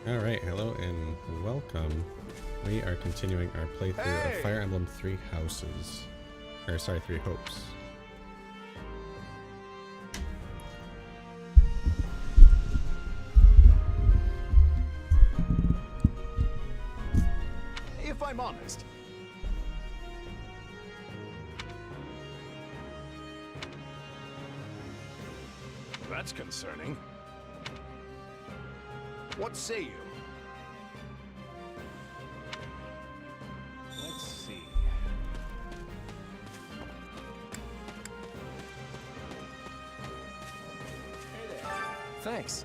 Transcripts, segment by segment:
Alright, hello and welcome. We are continuing our playthrough of Fire Emblem Three Houses. Or sorry, Three Hopes. If I'm honest. That's concerning. What say you? Let's see. Hey there. Thanks.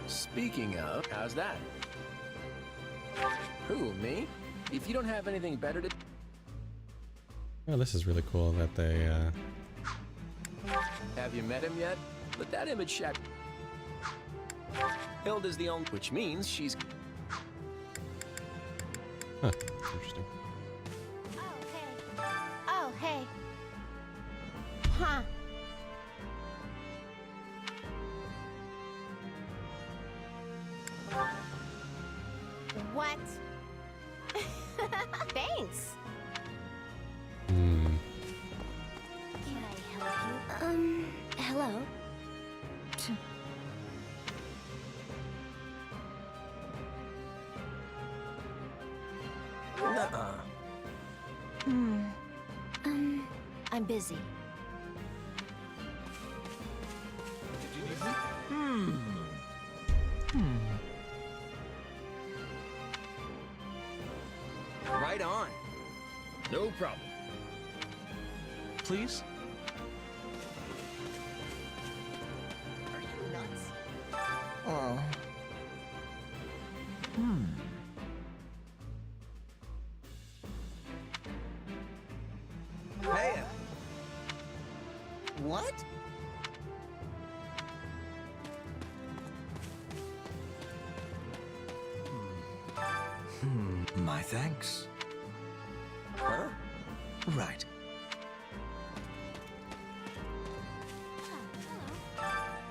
Speaking of, how's that? Who, me? If you don't have anything better to... Oh, this is really cool that they, Have you met him yet? But that image shack... Hilda's the only... Which means she's... Huh, interesting. Oh, hey. Huh. What? Thanks. Hmm. Can I help you? Hello? Nuh-uh. I'm busy. Right on. No problem. Please? Are you nuts? Oh. Hey. What? My thanks. Huh? Right.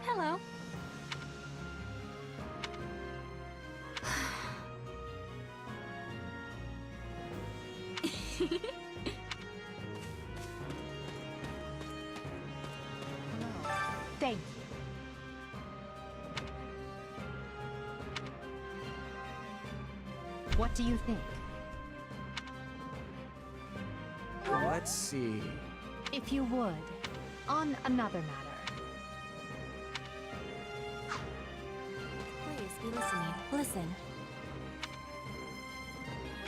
Hello. Thank you. What do you think? Let's see. If you would, on another matter. Please be listening. Listen.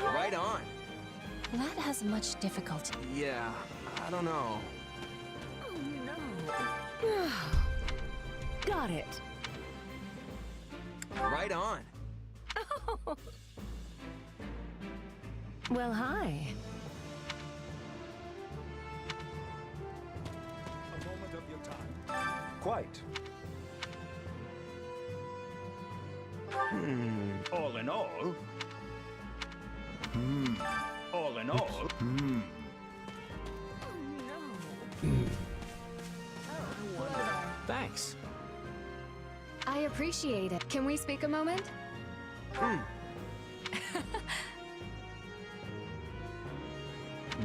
Right on. That has much difficulty. Yeah, I don't know. Oh no. Got it. Right on. Well, hi. A moment of your time. Quite. All in all. All in all. Thanks. I appreciate it. Can we speak a moment?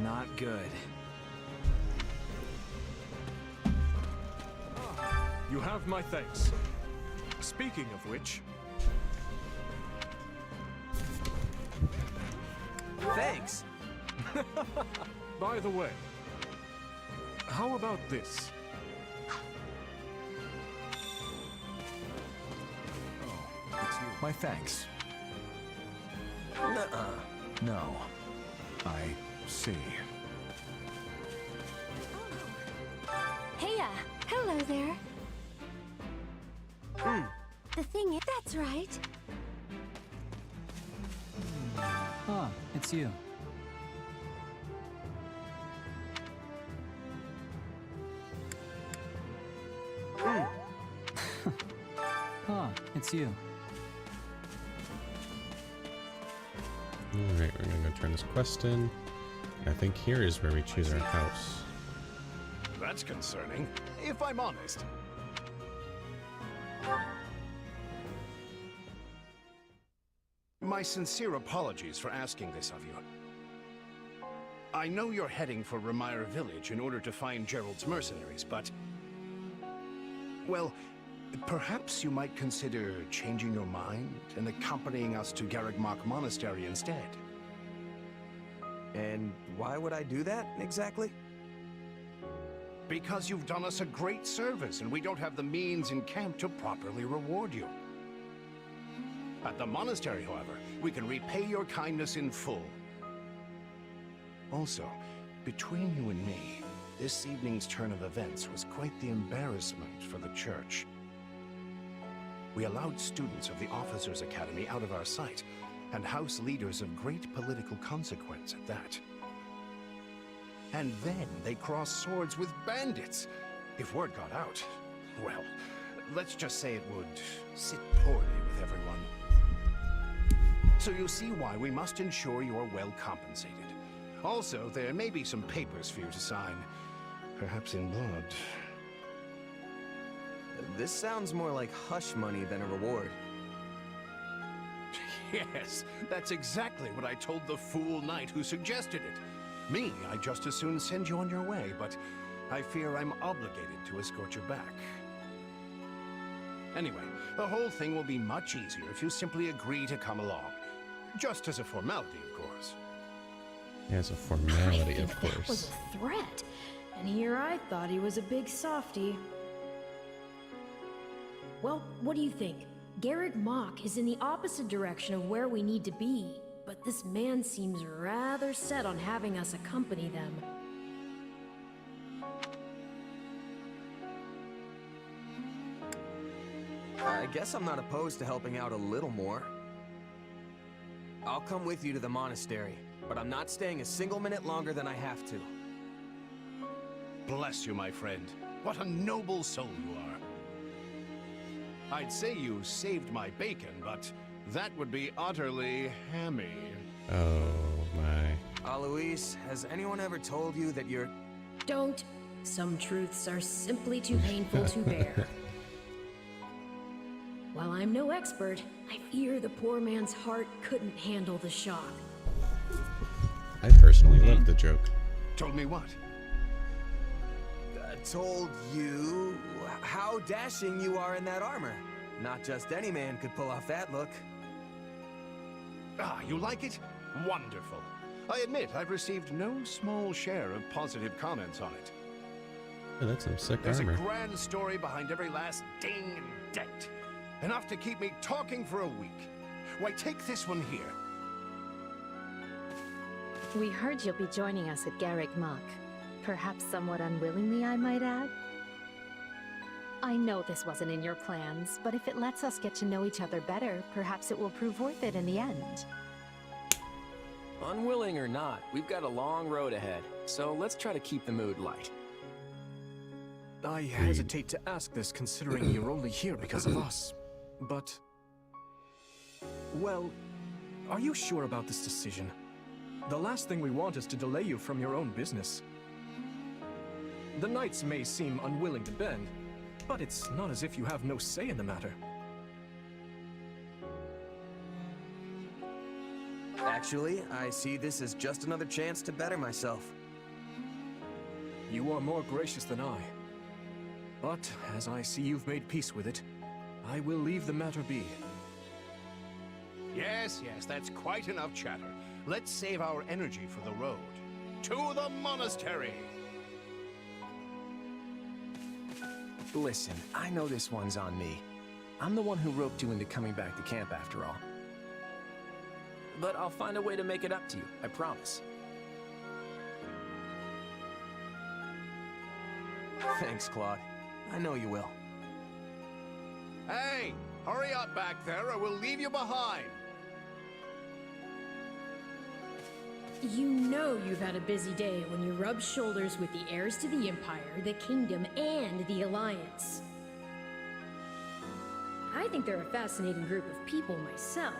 Not good. You have my thanks. Speaking of which... Thanks! By the way, how about this? Oh, it's you. My thanks. Nuh-uh. No. I see. Heya! Hello there. The thing is, that's right. Ah, it's you. Ah, it's you. Alright, we're gonna go turn this quest in. I think here is where we choose our house. That's concerning, if I'm honest. My sincere apologies for asking this of you. I know you're heading for Ramire Village in order to find Gerald's mercenaries, but... well, perhaps you might consider changing your mind and accompanying us to Garreg-Mach Monastery instead. And why would I do that, exactly? Because you've done us a great service, and we don't have the means in camp to properly reward you. At the monastery, however, we can repay your kindness in full. Also, between you and me, this evening's turn of events was quite the embarrassment for the church. We allowed students of the Officers' Academy out of our sight, and house leaders of great political consequence at that. And then they crossed swords with bandits. If word got out, well, let's just say it would sit poorly with everyone. So you see why we must ensure you're well compensated. Also, there may be some papers for you to sign, perhaps in blood. This sounds more like hush money than a reward. Yes, that's exactly what I told the fool knight who suggested it. Me, I'd just as soon send you on your way, but I fear I'm obligated to escort you back. Anyway, the whole thing will be much easier if you simply agree to come along. Just as a formality, of course. As a formality, I of think that was course. a threat. And here I thought he was a big softy. Well, what do you think? Garreg-Mach is in the opposite direction of where we need to be, but this man seems rather set on having us accompany them. I guess I'm not opposed to helping out a little more. I'll come with you to the monastery, but I'm not staying a single minute longer than I have to. Bless you, my friend. What a noble soul you are. I'd say you saved my bacon, but that would be utterly hammy. Oh my. Alois, has anyone ever told you that you're... Don't. Some truths are simply too painful to bear. While I'm no expert, I fear the poor man's heart couldn't handle the shock. I personally love the joke. Told me what? Told you how dashing you are in that armor. Not just any man could pull off that look. Ah, you like it? Wonderful. I admit I've received no small share of positive comments on it. Oh, that's some sick There's armor. a grand story behind every last ding and dent. Enough to keep me talking for a week. Why, take this one here. We heard you'll be joining us at Garreg-Mach. Perhaps somewhat unwillingly, I might add. I know this wasn't in your plans, but if it lets us get to know each other better, perhaps it will prove worth it in the end. Unwilling or not, we've got a long road ahead, so let's try to keep the mood light. I hesitate to ask this considering you're only here because of us, but... well, are you sure about this decision? The last thing we want is to delay you from your own business. The knights may seem unwilling to bend, but it's not as if you have no say in the matter. Actually, I see this as just another chance to better myself. You are more gracious than I. But, as I see you've made peace with it, I will leave the matter be. Yes, that's quite enough chatter. Let's save our energy for the road. To the monastery! Listen, I know this one's on me. I'm the one who roped you into coming back to camp after all. But I'll find a way to make it up to you, I promise. Thanks, Claude. I know you will. Hey! Hurry up back there or we'll leave you behind! You know you've had a busy day when you rub shoulders with the heirs to the Empire, the Kingdom, and the Alliance. I think they're a fascinating group of people myself,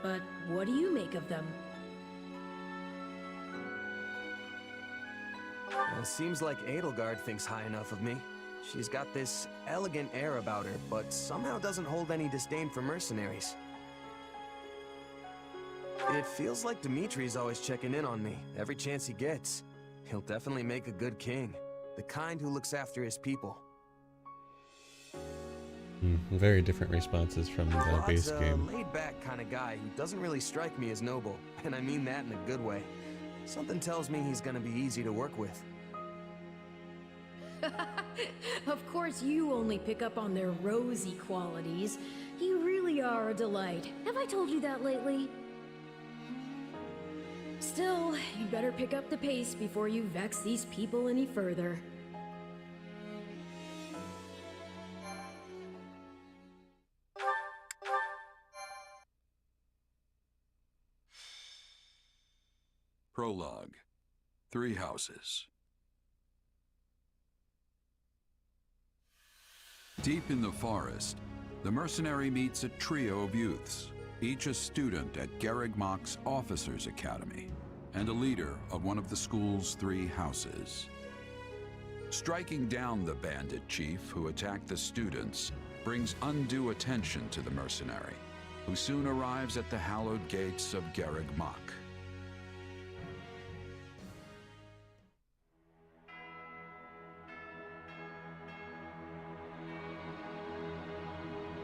but what do you make of them? Seems like Edelgard thinks high enough of me. She's got this elegant air about her, but somehow doesn't hold any disdain for mercenaries. It feels like Dimitri's always checking in on me, every chance he gets. He'll definitely make a good king, the kind who looks after his people. Very different responses from the base game. Laid-back kind of guy who doesn't really strike me as noble, and I mean that in a good way. Something tells me he's gonna be easy to work with. Of course, you only pick up on their rosy qualities. You really are a delight. Have I told you that lately? Still, you'd better pick up the pace before you vex these people any further. Prologue. 3 houses. Deep in the forest, the mercenary meets a trio of youths, each a student at Garreg Mach's Officers' Academy, and a leader of one of the school's 3 houses. Striking down the bandit chief who attacked the students brings undue attention to the mercenary, who soon arrives at the hallowed gates of Garreg Mach.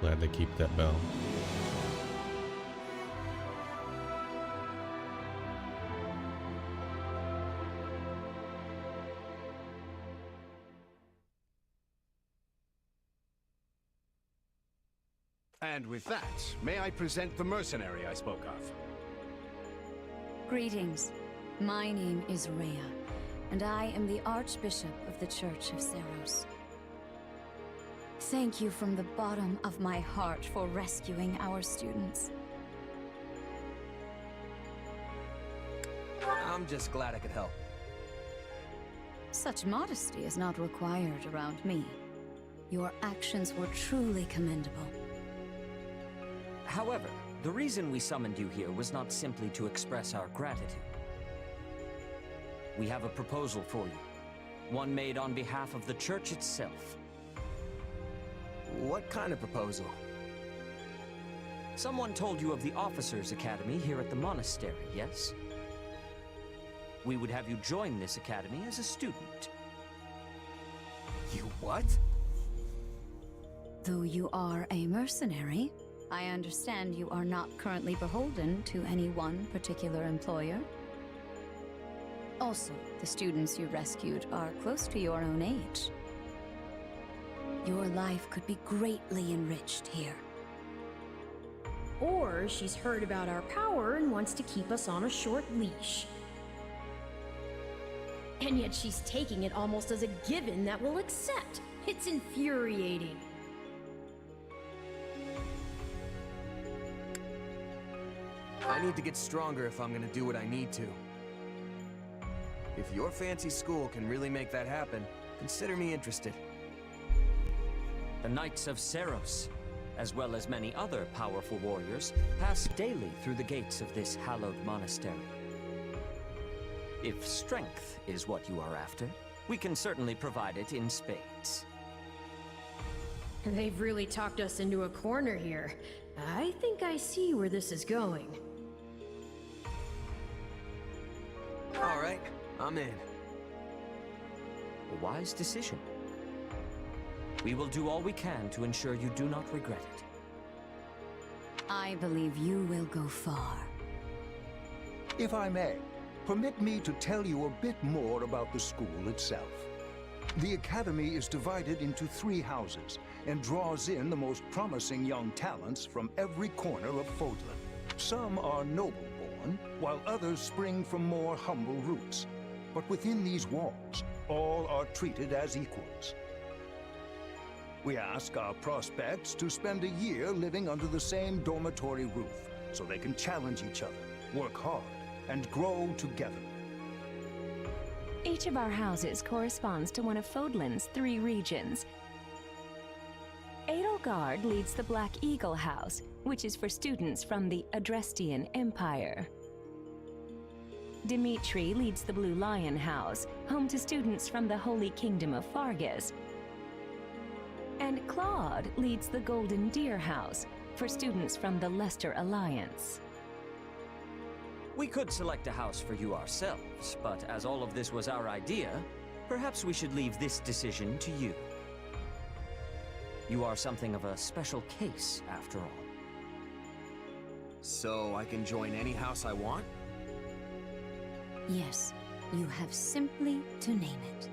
Glad they keep that bell. And with that, may I present the mercenary I spoke of? Greetings. My name is Rhea, and I am the Archbishop of the Church of Seros. Thank you from the bottom of my heart for rescuing our students. I'm just glad I could help. Such modesty is not required around me. Your actions were truly commendable. However, the reason we summoned you here was not simply to express our gratitude. We have a proposal for you, one made on behalf of the church itself. What kind of proposal? Someone told you of the Officers' Academy here at the monastery, yes? We would have you join this academy as a student. You what? Though you are a mercenary, I understand you are not currently beholden to any one particular employer. Also, the students you rescued are close to your own age. Your life could be greatly enriched here. Or she's heard about our power and wants to keep us on a short leash. And yet she's taking it almost as a given that we'll accept. It's infuriating. I need to get stronger if I'm gonna do what I need to. If your fancy school can really make that happen, consider me interested. The Knights of Seros, as well as many other powerful warriors, pass daily through the gates of this hallowed monastery. If strength is what you are after, we can certainly provide it in spades. They've really talked us into a corner here. I think I see where this is going. All right, I'm in. A wise decision. We will do all we can to ensure you do not regret it. I believe you will go far. If I may, permit me to tell you a bit more about the school itself. The Academy is divided into 3 houses and draws in the most promising young talents from every corner of Fodlan. Some are noble-born, while others spring from more humble roots. But within these walls, all are treated as equals. We ask our prospects to spend a year living under the same dormitory roof, so they can challenge each other, work hard, and grow together. Each of our houses corresponds to one of Fodlan's 3 regions. Edelgard leads the Black Eagle House, which is for students from the Adrestian Empire. Dimitri leads the Blue Lion House, home to students from the Holy Kingdom of Fargus. And Claude leads the Golden Deer House, for students from the Leicester Alliance. We could select a house for you ourselves, but as all of this was our idea, perhaps we should leave this decision to you. You are something of a special case, after all. So I can join any house I want? Yes, you have simply to name it.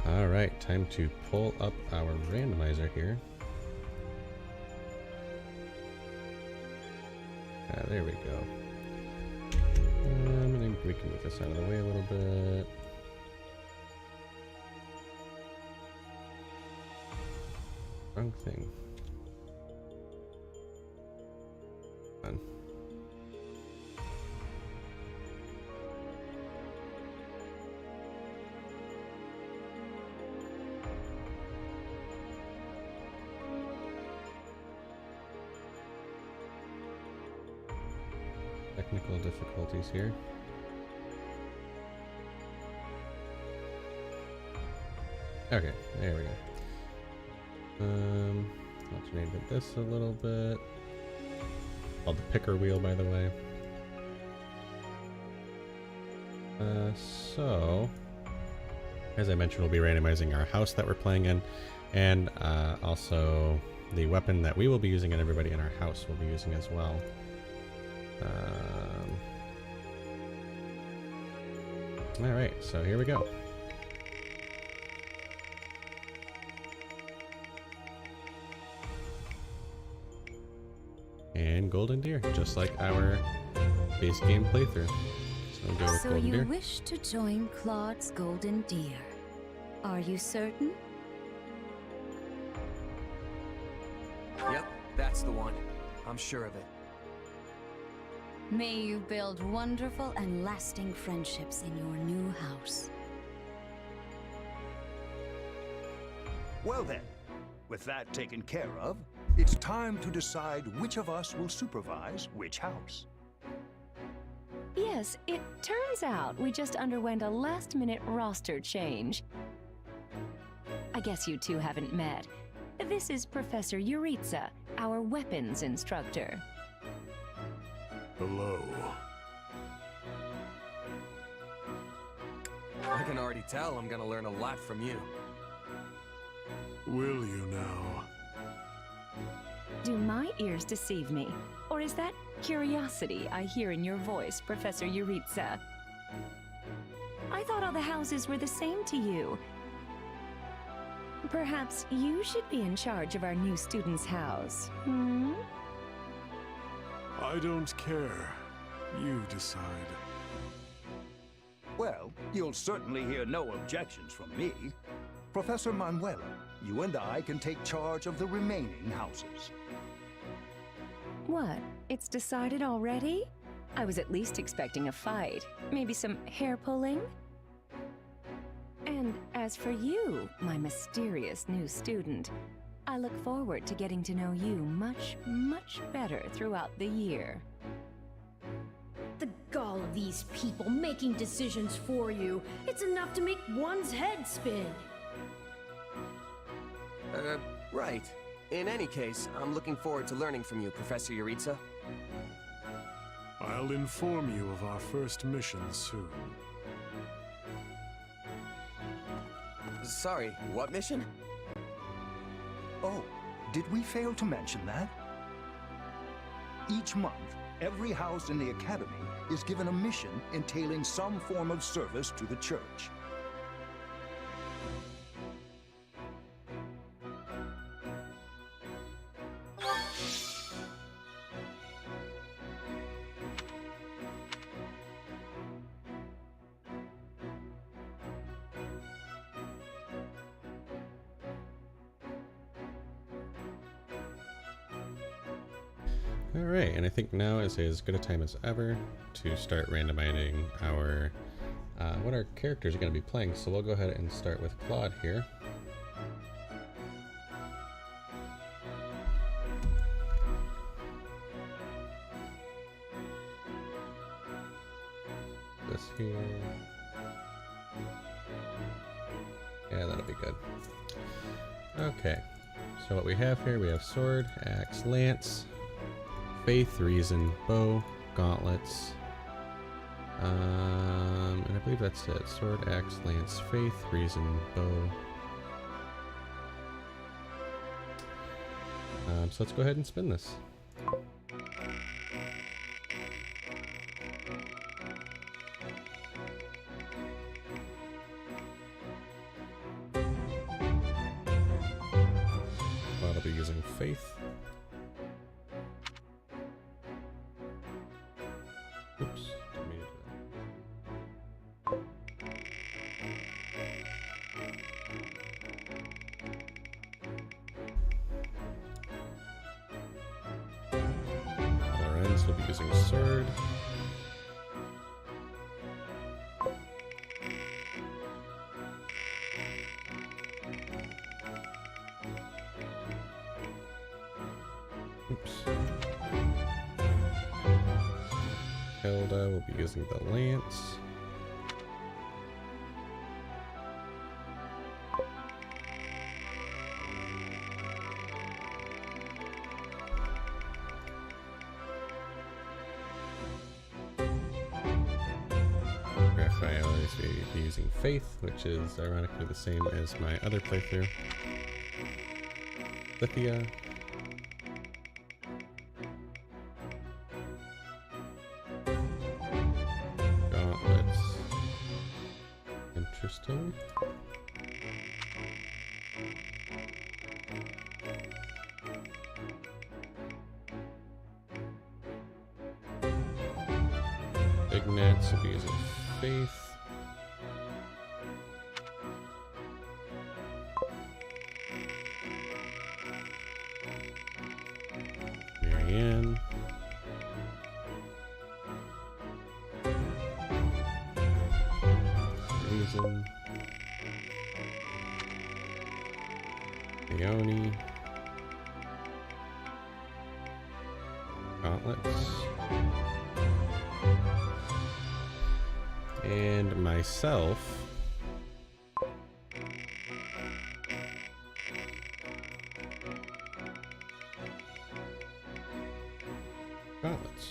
Alright, time to pull up our randomizer here. There we go. I think we can move this out of the way a little bit. Wrong thing. Fun. Technical difficulties here. Okay, there we go. Let's change this a little bit. Called the picker wheel, by the way. So, as I mentioned, we'll be randomizing our house that we're playing in, and also the weapon that we will be using and everybody in our house will be using as well. Alright, so here we go. And Golden Deer, just like our base game playthrough. So we'll go with So Golden you Deer. wish to join Claude's Golden Deer. Are you certain? Yep, that's the one. I'm sure of it. May you build wonderful and lasting friendships in your new house. Well then, with that taken care of, it's time to decide which of us will supervise which house. Yes, it turns out we just underwent a last-minute roster change. I guess you two haven't met. This is Professor Yuritsa, our weapons instructor. Hello. I can already tell I'm gonna learn a lot from you. Will you now? Do my ears deceive me? Or is that curiosity I hear in your voice, Professor Yuritsa? I thought all the houses were the same to you. Perhaps you should be in charge of our new student's house, hmm? I don't care. You decide. Well, you'll certainly hear no objections from me. Professor Manuela, you and I can take charge of the remaining houses. What? It's decided already? I was at least expecting a fight. Maybe some hair pulling? And as for you, my mysterious new student, I look forward to getting to know you much, much better throughout the year. The gall of these people making decisions for you. It's enough to make one's head spin. Right. In any case, I'm looking forward to learning from you, Professor Yuritsa. I'll inform you of our first mission soon. Sorry, what mission? Oh, did we fail to mention that? Each month, every house in the Academy is given a mission entailing some form of service to the Church. Alright, and I think now is as good a time as ever to start randomizing our what our characters are going to be playing. So we'll go ahead and start with Claude here. This here. Yeah, that'll be good. Okay. So what we have here, we have sword, axe, lance, faith, reason, bow, gauntlets. And I believe that's it. Sword, axe, lance, faith, reason, bow. So let's go ahead and spin this. I'll be using faith. Oops. Didn't mean to do that. Lorenz will be using sword. Oops. Hilda will be using the lance. Raphael is going to be using faith, which is ironically the same as my other playthrough. Lithia. Gauntlets. Interesting. Ignatz will be using faith. Marianne. Reason. Leone. Gauntlets. And myself. Gauntlets.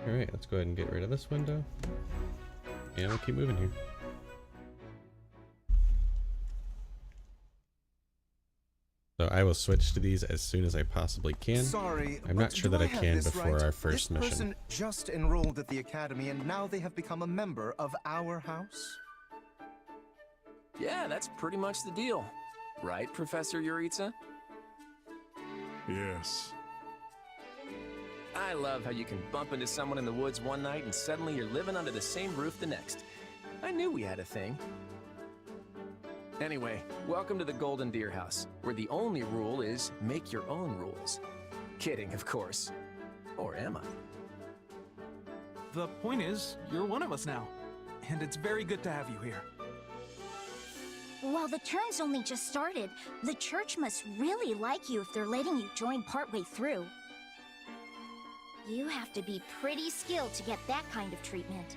Alright, let's go ahead and get rid of this window. And we'll keep moving here. So I will switch to these as soon as I possibly can. Sorry, I'm not sure that I can before right? our first this mission. person just enrolled at the academy and now they have become a member of our house? Yeah, that's pretty much the deal. Right, Professor Yuritsa? Yes. I love how you can bump into someone in the woods one night and suddenly you're living under the same roof the next. I knew we had a thing. Anyway, welcome to the Golden Deer House, where the only rule is make your own rules. Kidding, of course. Or am I? The point is, you're one of us now. And it's very good to have you here. While the term's only just started, the church must really like you if they're letting you join partway through. You have to be pretty skilled to get that kind of treatment.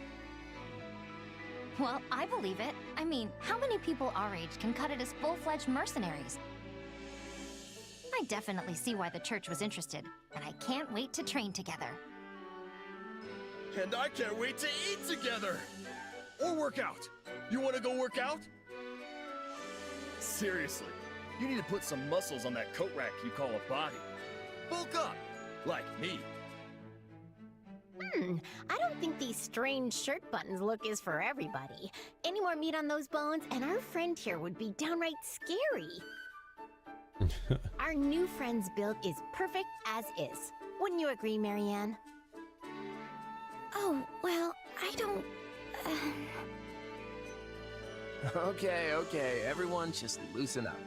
Well, I believe it. I mean, how many people our age can cut it as full-fledged mercenaries? I definitely see why the church was interested, and I can't wait to train together. And I can't wait to eat together! Or work out. You want to go work out? Seriously, you need to put some muscles on that coat rack you call a body. Bulk up, like me. I don't think these strange shirt buttons look is for everybody. Any more meat on those bones, and our friend here would be downright scary. Our new friend's build is perfect as is. Wouldn't you agree, Marianne? Oh, well, I don't... Okay, everyone just loosen up.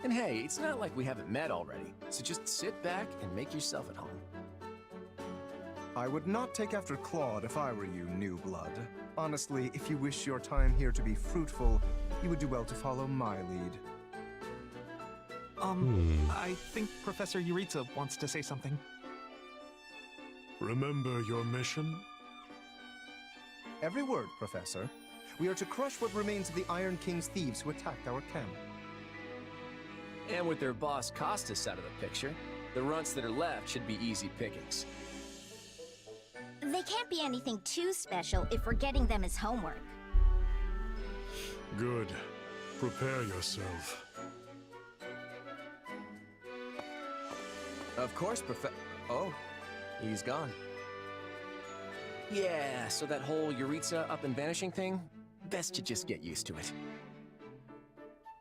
And hey, it's not like we haven't met already, so just sit back and make yourself at home. I would not take after Claude if I were you, new blood. Honestly, if you wish your time here to be fruitful, you would do well to follow my lead. I think Professor Yuritsa wants to say something. Remember your mission? Every word, Professor. We are to crush what remains of the Iron King's thieves who attacked our camp. And with their boss Costas out of the picture, the runts that are left should be easy pickings. They can't be anything too special if we're getting them as homework. Good. Prepare yourself. Of course, Oh, he's gone. Yeah, so that whole Yuritsa up and vanishing thing, best to just get used to it.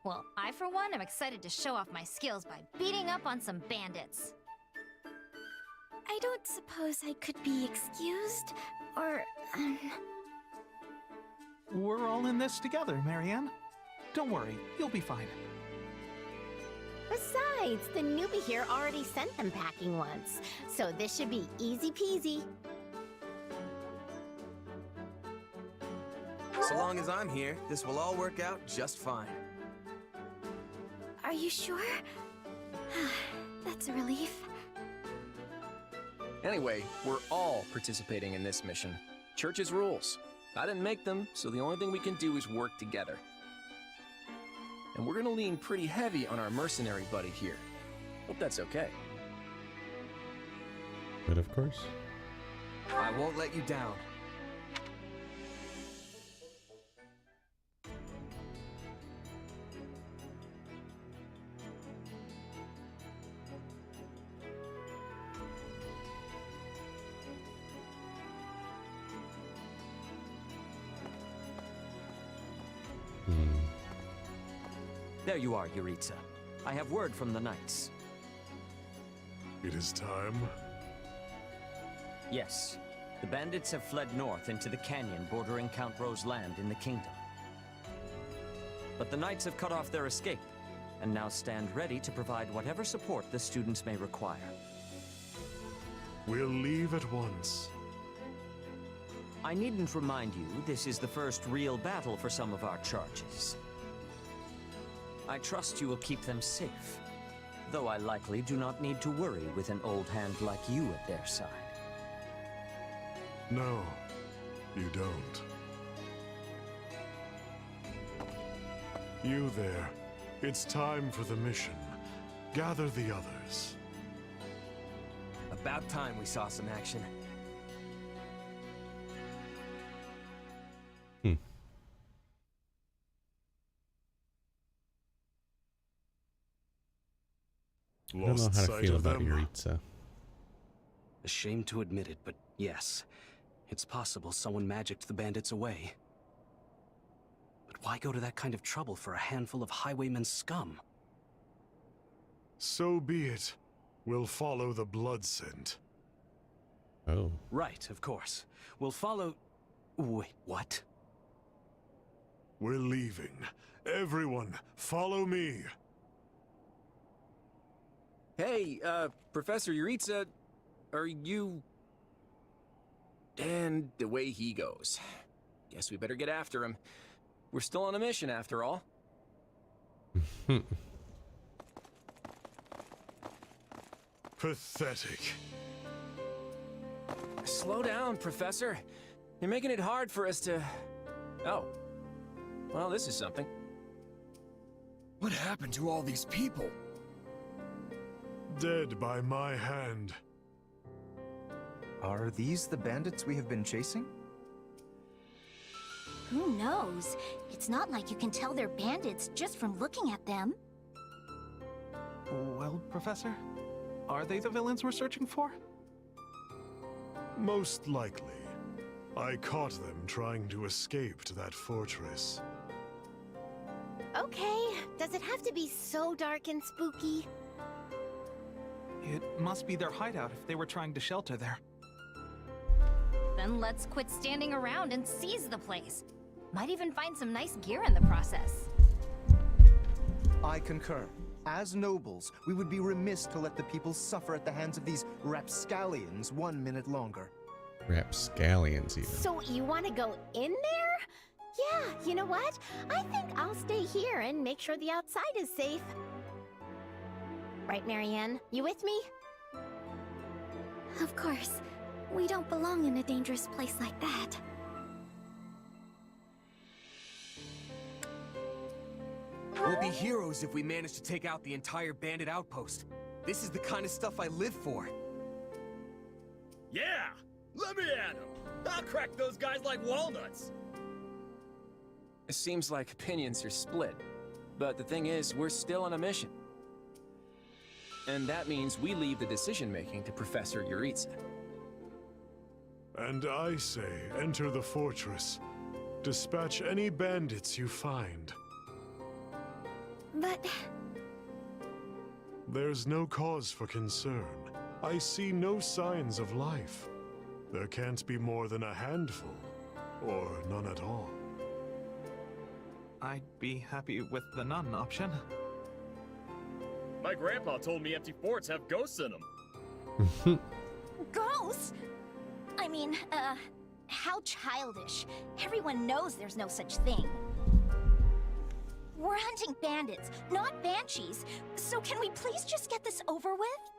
Well, I for one am excited to show off my skills by beating up on some bandits. I don't suppose I could be excused, or, We're all in this together, Marianne. Don't worry, you'll be fine. Besides, the newbie here already sent them packing once, so this should be easy peasy. So long as I'm here, this will all work out just fine. Are you sure? That's a relief. Anyway, we're all participating in this mission. Church's rules. I didn't make them, so the only thing we can do is work together. And we're gonna lean pretty heavy on our mercenary buddy here. Hope that's okay. But of course. I won't let you down. There you are, Yuritsa. I have word from the Knights. It is time. Yes. The bandits have fled north into the canyon bordering Count Ro's land in the kingdom. But the Knights have cut off their escape, and now stand ready to provide whatever support the students may require. We'll leave at once. I needn't remind you, this is the first real battle for some of our charges. I trust you will keep them safe, though I likely do not need to worry with an old hand like you at their side. No, you don't. You there. It's time for the mission. Gather the others. About time we saw some action. I don't know how to feel about Yuritsa. Ashamed to admit it, but yes. It's possible someone magicked the bandits away. But why go to that kind of trouble for a handful of highwaymen scum? So be it. We'll follow the blood scent. Oh. Right, of course. We'll follow... Wait, what? We're leaving. Everyone, follow me. Hey, Professor Yuritsa, are you... And the way he goes. Guess we better get after him. We're still on a mission, after all. Pathetic. Slow down, Professor. You're making it hard for us to... Oh. Well, this is something. What happened to all these people? Dead by my hand. Are these the bandits we have been chasing? Who knows? It's not like you can tell they're bandits just from looking at them. Well, Professor, are they the villains we're searching for? Most likely. I caught them trying to escape to that fortress. Okay, does it have to be so dark and spooky? It must be their hideout if they were trying to shelter there. Then let's quit standing around and seize the place. Might even find some nice gear in the process. I concur. As nobles, we would be remiss to let the people suffer at the hands of these rapscallions 1 minute longer. Rapscallions, even. So you want to go in there? Yeah, you know what? I think I'll stay here and make sure the outside is safe. Right, Marianne? You with me? Of course. We don't belong in a dangerous place like that. We'll be heroes if we manage to take out the entire bandit outpost. This is the kind of stuff I live for. Yeah! Let me at him! I'll crack those guys like walnuts! It seems like opinions are split. But the thing is, we're still on a mission. And that means we leave the decision-making to Professor Yuritsa. And I say, enter the fortress. Dispatch any bandits you find. But... There's no cause for concern. I see no signs of life. There can't be more than a handful, or none at all. I'd be happy with the none option. My grandpa told me empty forts have ghosts in them. Ghosts? I mean, how childish. Everyone knows there's no such thing. We're hunting bandits, not banshees. So can we please just get this over with?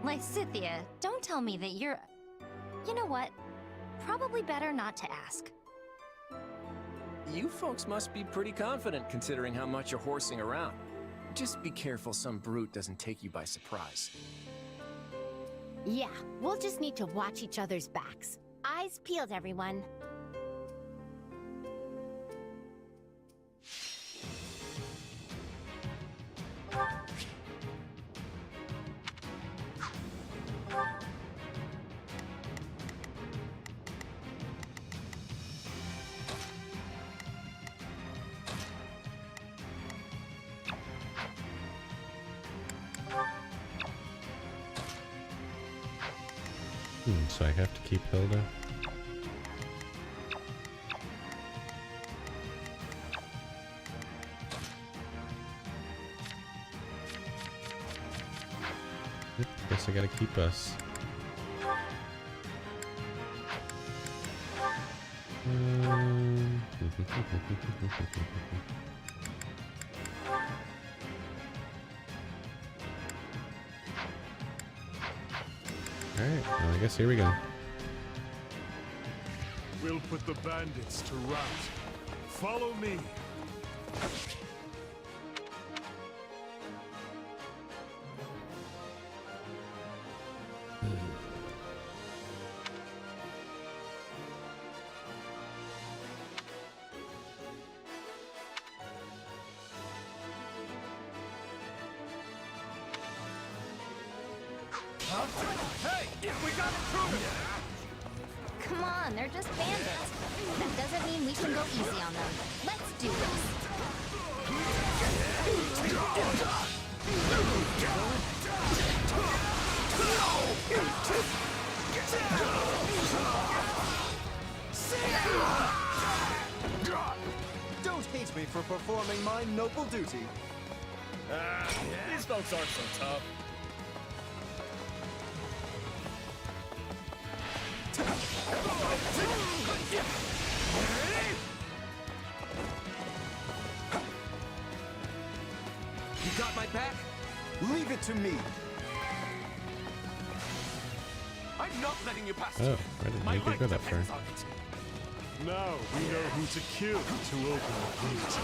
Lysithea, don't tell me that you're... You know what? Probably better not to ask. You folks must be pretty confident considering how much you're horsing around. Just be careful some brute doesn't take you by surprise. Yeah, we'll just need to watch each other's backs. Eyes peeled, everyone. So I have to keep Hilda. Yep, guess I gotta keep us. Alright, well, I guess here we go. We'll put the bandits to rout. Follow me. Hey! We got intruders! Come on, they're just bandits. That doesn't mean we can go easy on them. Let's do this. Don't hate me for performing my noble duty. These folks aren't so tough. You got my back? Leave it to me. I'm not letting you pass. Oh, I didn't My think life you'd go that far. depends on it. Now we know who to kill to open the gate.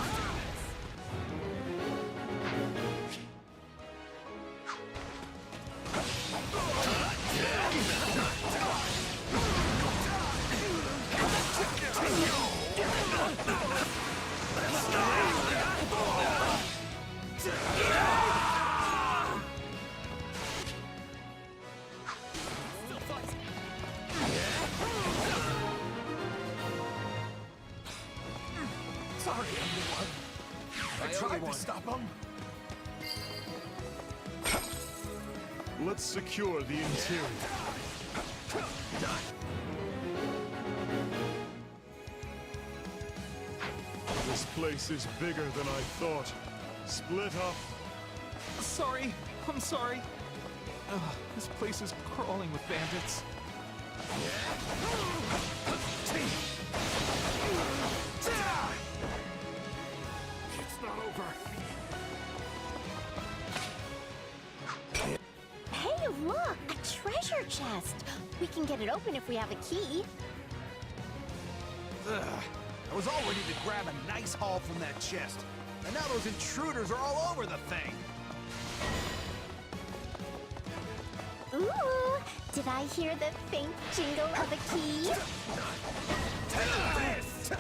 Sorry, everyone. I tried to stop them. Let's secure the interior. This place is bigger than I thought. Split up. Sorry, I'm sorry. This place is crawling with bandits. It's not over. Hey, look! A treasure chest! We can get it open if we have a key. Ugh. I was all ready to grab a nice haul from that chest. And now those intruders are all over the thing. Ooh! Did I hear the faint jingle of a key? Take this!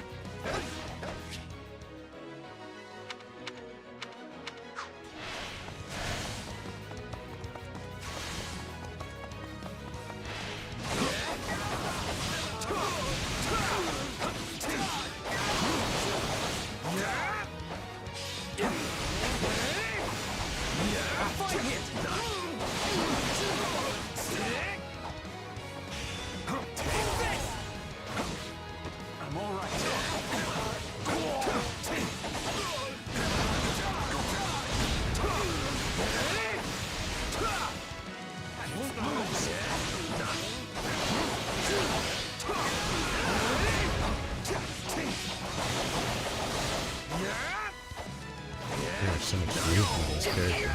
There's so much movement in this character.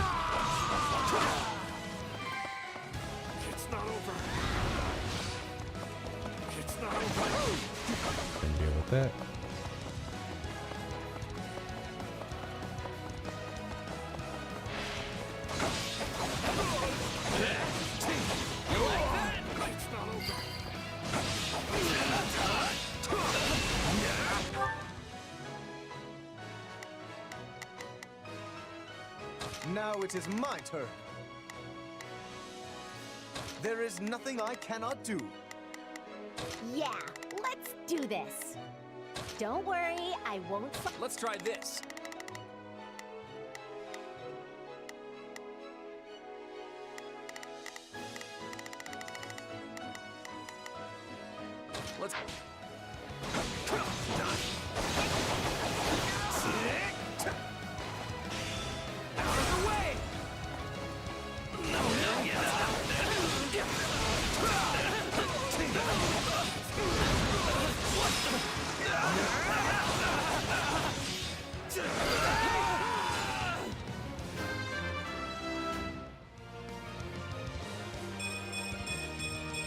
It's not over. It's not over. Can deal with that. Now it is my turn. There is nothing I cannot do. Yeah, let's do this. Don't worry, I won't. Let's try this. Let's...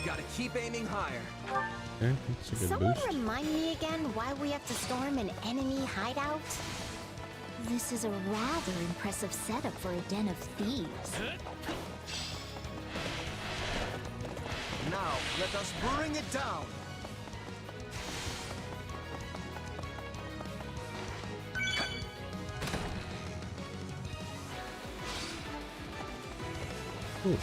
Gotta keep aiming higher. Okay, that's a good Someone boost. remind me again why we have to storm an enemy hideout? This is a rather impressive setup for a den of thieves. Now, let us bring it down. Ooh.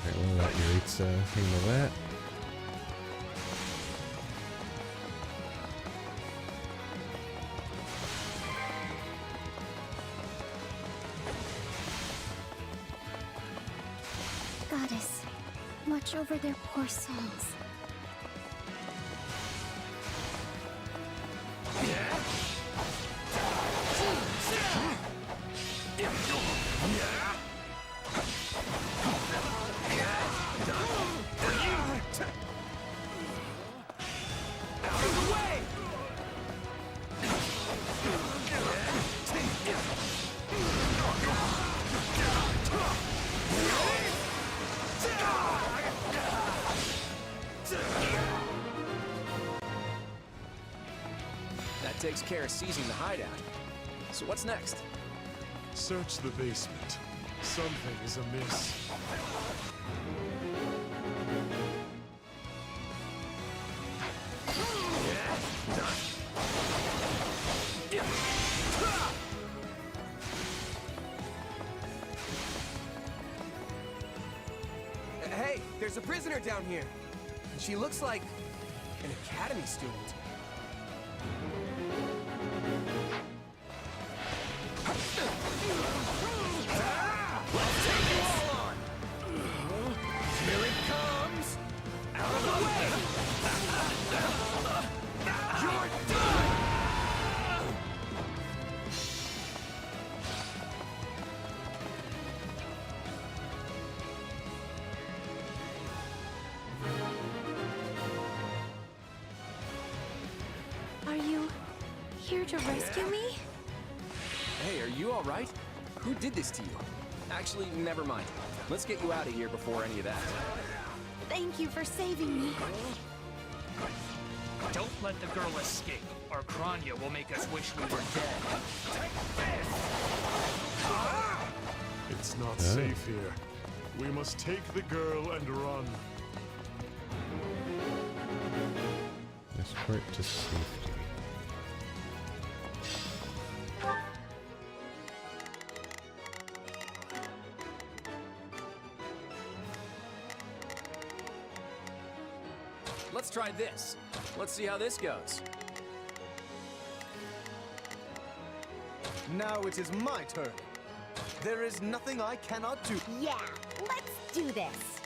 Alright, we'll let Yaritza handle that. Goddess, watch over their poor souls. That takes care of seizing the hideout. So what's next? Search the basement. Something is amiss. Hey, there's a prisoner down here. She looks like an academy student. Here it comes! Out of the way! You're done! Are you here to rescue me? Hey, are you all right? Who did this to you? Actually, never mind. Let's get you out of here before any of that. Thank you for saving me. Don't let the girl escape, or Kranya will make us wish we were dead. It's not safe here. We must take the girl and run. Escort to safety. Let's try this. Let's see how this goes. Now it is my turn. There is nothing I cannot do. Yeah, let's do this.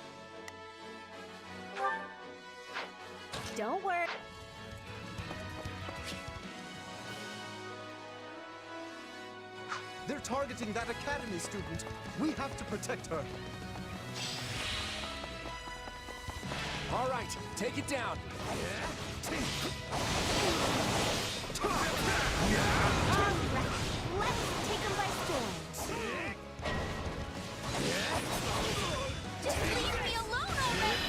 Don't worry. They're targeting that academy student. We have to protect her. All right, take it down. Let's take him by storm. Just leave me alone already!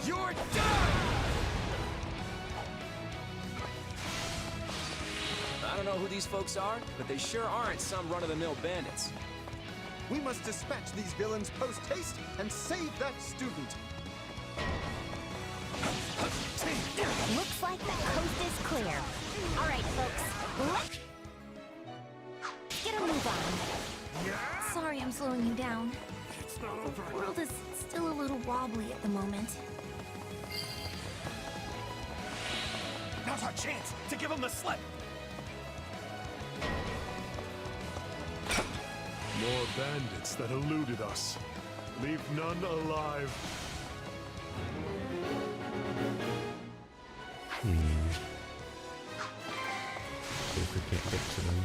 You're done! I don't know who these folks are, but they sure aren't some run-of-the-mill bandits. We must dispatch these villains post-haste and save that student. Looks like the coast is clear. All right, folks, let's get a move on. Sorry I'm slowing you down. It's not over. The world is still a little wobbly at the moment. Now's our chance to give him the slip. More bandits that eluded us. Leave none alive. See if we can't get to them.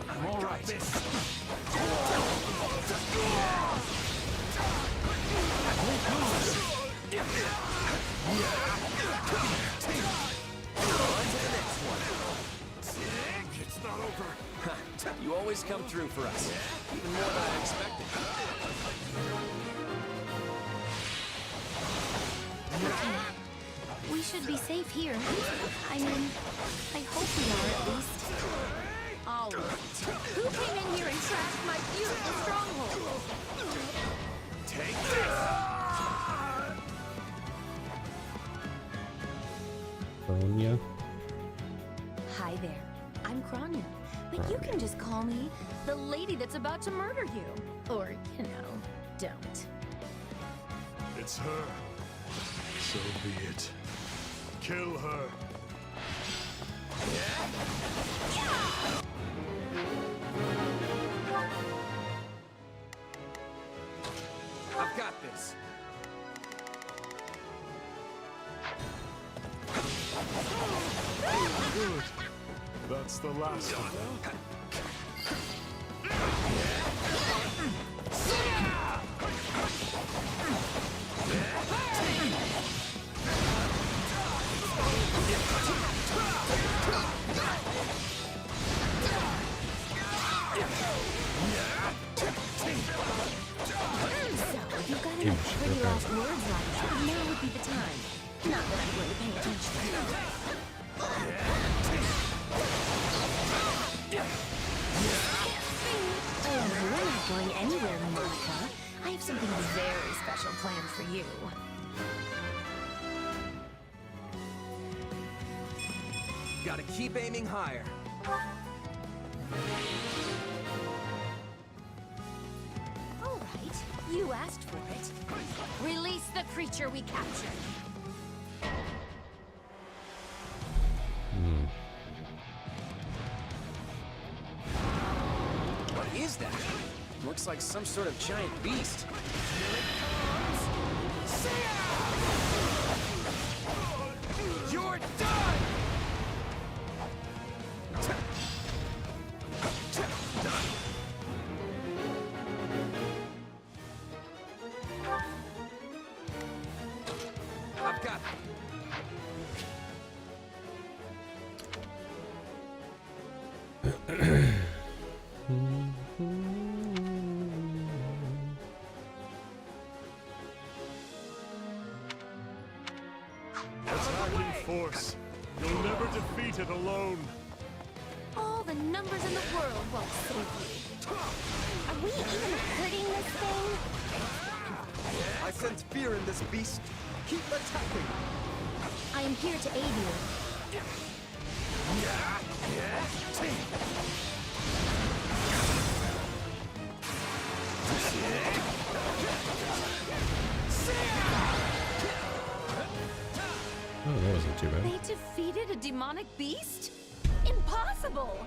I'm all right. It's not over. You always come through for us, even more than I expected. We should be safe here. I mean, I hope we are at least. All right. Who came in here and trashed my beautiful stronghold? Take this! Kronya. Hi there. I'm Kranya. But you can just call me the lady that's about to murder you. Or, you know, don't. It's her. So be it. Kill her. I've got this. Good. That's the last of them. If you've got any pretty last words like that, now would be the time. Not that I'm going to pay attention. Oh, we're not going anywhere, Monica. I have something very special planned for you. Gotta keep aiming higher. All right. You asked for it. Release the creature we captured. What is that? Looks like some sort of giant beast. Here it comes! Got Attacking force. You'll never defeat it alone. All the numbers in the world won't save you. Are we even hurting this thing? I sense fear in this beast. Keep attacking. I am here to aid you. Oh, that wasn't too bad. They defeated a demonic beast? Impossible!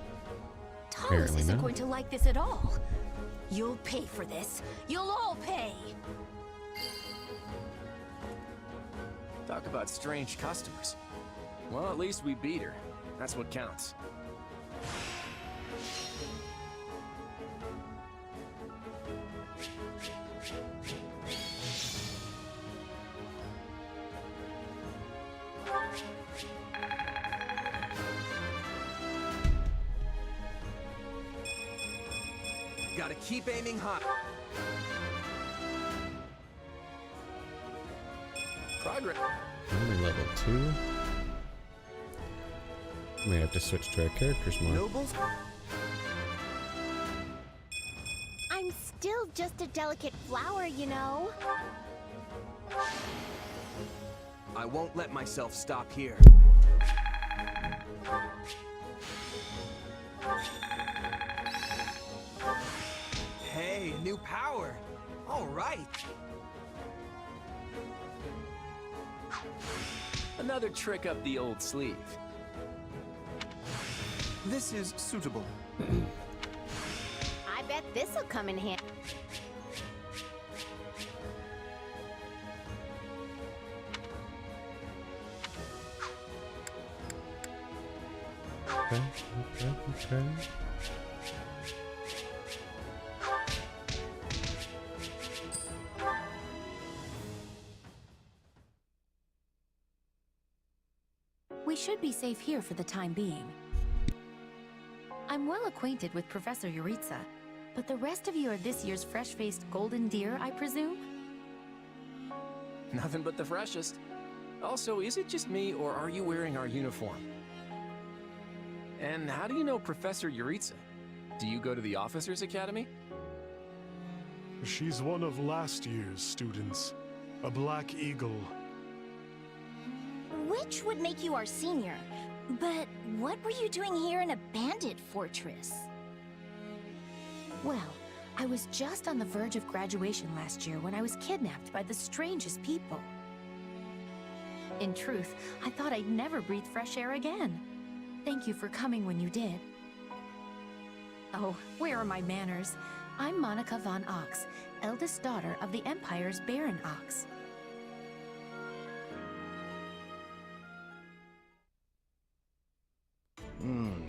Thomas Apparently isn't not. going to like this at all. You'll pay for this. You'll all pay. Talk about strange customers. Well, at least we beat her. That's what counts. Gotta keep aiming high. Progress. Only level 2. May have to switch to our characters more. Nobles? I'm still just a delicate flower, you know. I won't let myself stop here. Hey, new power. All right. Another trick up the old sleeve. This is suitable. I bet this'll come in handy. Okay, okay. We should be safe here for the time being. I'm well acquainted with Professor Yuritsa, but the rest of you are this year's fresh-faced golden deer, I presume? Nothing but the freshest. Also, is it just me, or are you wearing our uniform? And how do you know Professor Yuritsa? Do you go to the Officers Academy? She's one of last year's students. A Black Eagle. Which would make you our senior. But what were you doing here in a bandit fortress? Well, I was just on the verge of graduation last year when I was kidnapped by the strangest people. In truth, I thought I'd never breathe fresh air again. Thank you for coming when you did. Oh, where are my manners? I'm Monica von Ox, eldest daughter of the Empire's Baron Ox.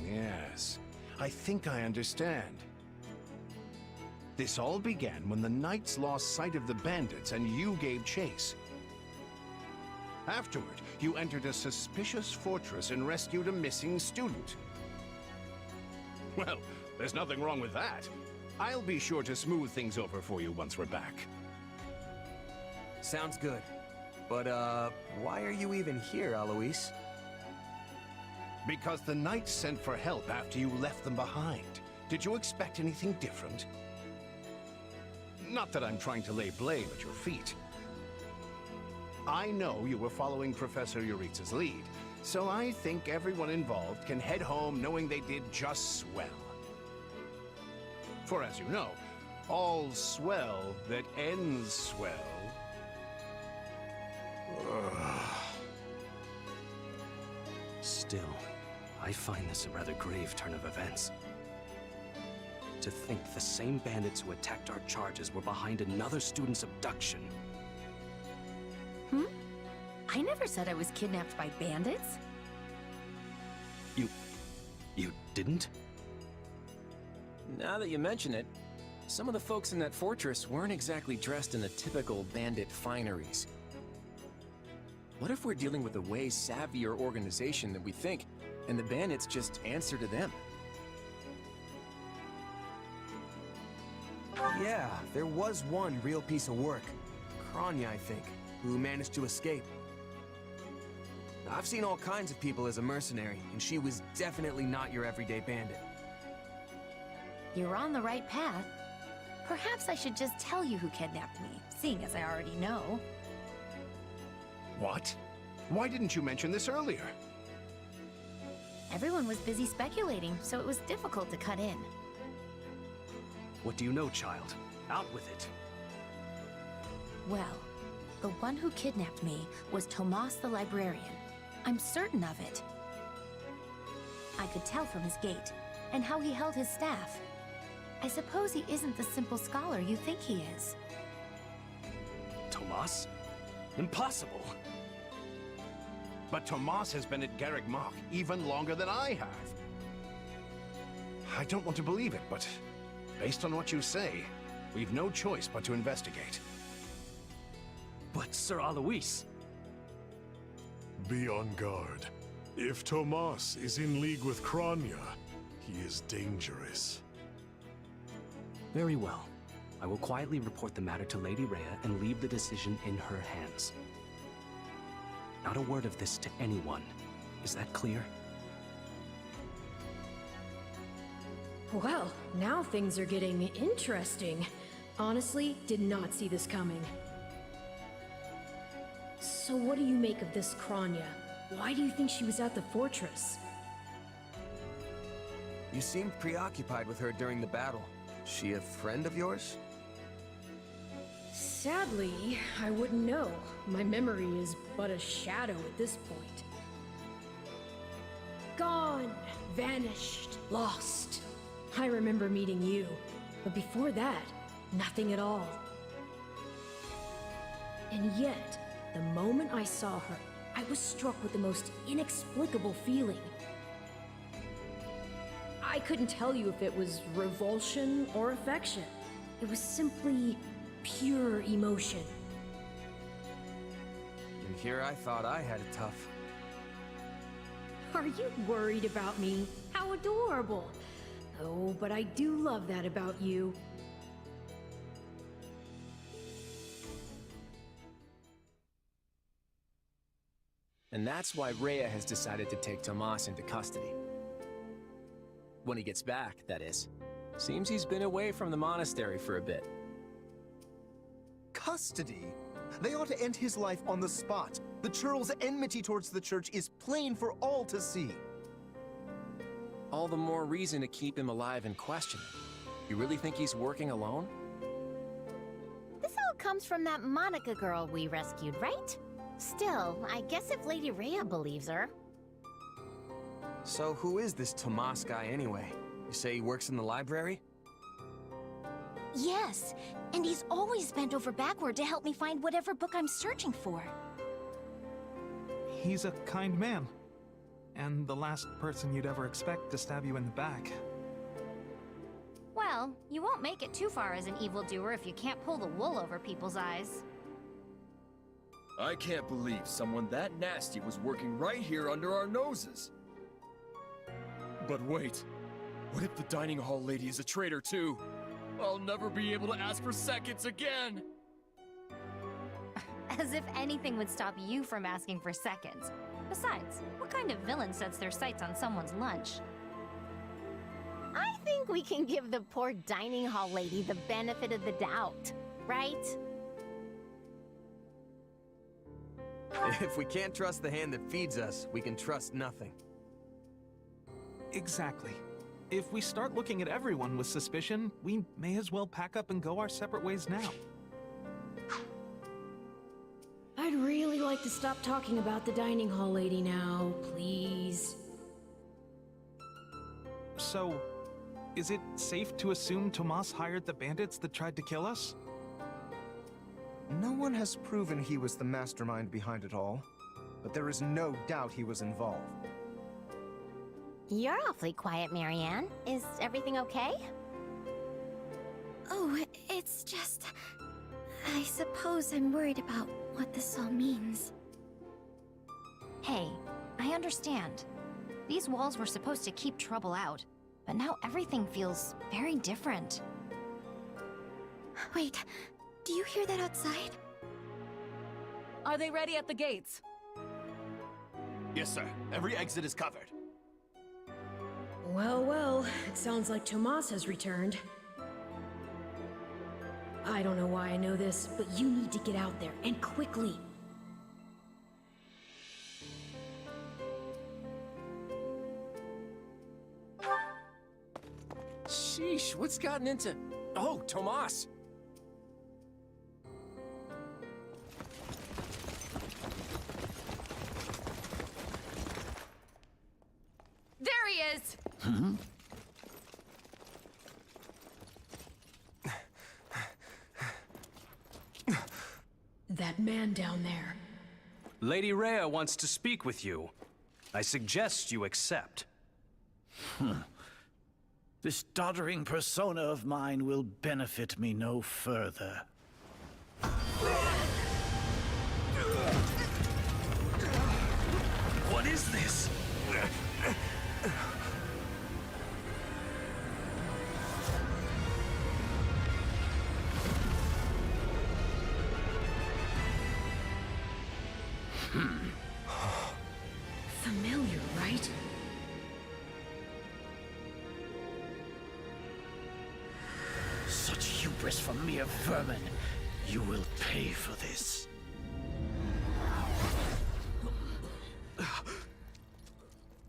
Yes. I think I understand. This all began when the knights lost sight of the bandits and you gave chase. Afterward, you entered a suspicious fortress and rescued a missing student. Well, there's nothing wrong with that. I'll be sure to smooth things over for you once we're back. Sounds good. But, why are you even here, Alois? Because the knights sent for help after you left them behind. Did you expect anything different? Not that I'm trying to lay blame at your feet. I know you were following Professor Yuritsa's lead, so I think everyone involved can head home knowing they did just swell. For as you know, all's swell that ends swell. Still, I find this a rather grave turn of events. To think the same bandits who attacked our charges were behind another student's abduction. Hmm? I never said I was kidnapped by bandits. You didn't? Now that you mention it, some of the folks in that fortress weren't exactly dressed in the typical bandit fineries. What if we're dealing with a way savvier organization than we think, and the bandits just answer to them? Yeah, there was one real piece of work. Kranya, I think, who managed to escape. I've seen all kinds of people as a mercenary, and she was definitely not your everyday bandit. You're on the right path. Perhaps I should just tell you who kidnapped me, seeing as I already know. What? Why didn't you mention this earlier? Everyone was busy speculating, so it was difficult to cut in. What do you know, child? Out with it. Well, the one who kidnapped me was Tomas the librarian. I'm certain of it. I could tell from his gait, and how he held his staff. I suppose he isn't the simple scholar you think he is. Tomas? Impossible! But Tomas has been at Garrick Mach even longer than I have. I don't want to believe it, but based on what you say, we've no choice but to investigate. But Sir Alois... Be on guard. If Tomas is in league with Kranya, he is dangerous. Very well. I will quietly report the matter to Lady Rhea and leave the decision in her hands. Not a word of this to anyone. Is that clear? Well, now things are getting interesting. Honestly, did not see this coming. So what do you make of this Kranya? Why do you think she was at the fortress? You seemed preoccupied with her during the battle. She a friend of yours? Sadly, I wouldn't know. My memory is but a shadow at this point. Gone, vanished, lost. I remember meeting you, but before that, nothing at all. And yet, the moment I saw her, I was struck with the most inexplicable feeling. I couldn't tell you if it was revulsion or affection. It was simply pure emotion. And here I thought I had it tough. Are you worried about me? How adorable! Oh, but I do love that about you. And that's why Rhea has decided to take Tomas into custody. When he gets back, that is. Seems he's been away from the monastery for a bit. Custody? They ought to end his life on the spot. The churl's enmity towards the church is plain for all to see. All the more reason to keep him alive and question him. You really think he's working alone? This all comes from that Monica girl we rescued, right? Still, I guess if Lady Rhea believes her. So who is this Tomas guy anyway? You say he works in the library? Yes, and he's always bent over backward to help me find whatever book I'm searching for. He's a kind man. And the last person you'd ever expect to stab you in the back. Well, you won't make it too far as an evildoer if you can't pull the wool over people's eyes. I can't believe someone that nasty was working right here under our noses. But wait, what if the dining hall lady is a traitor too? I'll never be able to ask for seconds again! As if anything would stop you from asking for seconds. Besides, what kind of villain sets their sights on someone's lunch? I think we can give the poor dining hall lady the benefit of the doubt, right? If we can't trust the hand that feeds us, we can trust nothing. Exactly. If we start looking at everyone with suspicion, we may as well pack up and go our separate ways now. I'd really like to stop talking about the dining hall lady now, please. So, is it safe to assume Tomas hired the bandits that tried to kill us? No one has proven he was the mastermind behind it all, but there is no doubt he was involved. You're awfully quiet, Marianne. Is everything okay? Oh, it's just... I suppose I'm worried about what this all means. Hey, I understand. These walls were supposed to keep trouble out, but now everything feels very different. Wait, do you hear that outside? Are they ready at the gates? Yes, sir. Every exit is covered. Well, well, it sounds like Tomas has returned. I don't know why I know this, but you need to get out there, and quickly. Sheesh, what's gotten into... Oh, Tomas! There he is! That man down there. Lady Rhea wants to speak with you. I suggest you accept. This doddering persona of mine will benefit me no further. What is this? Familiar, right? Such hubris from mere vermin. You will pay for this.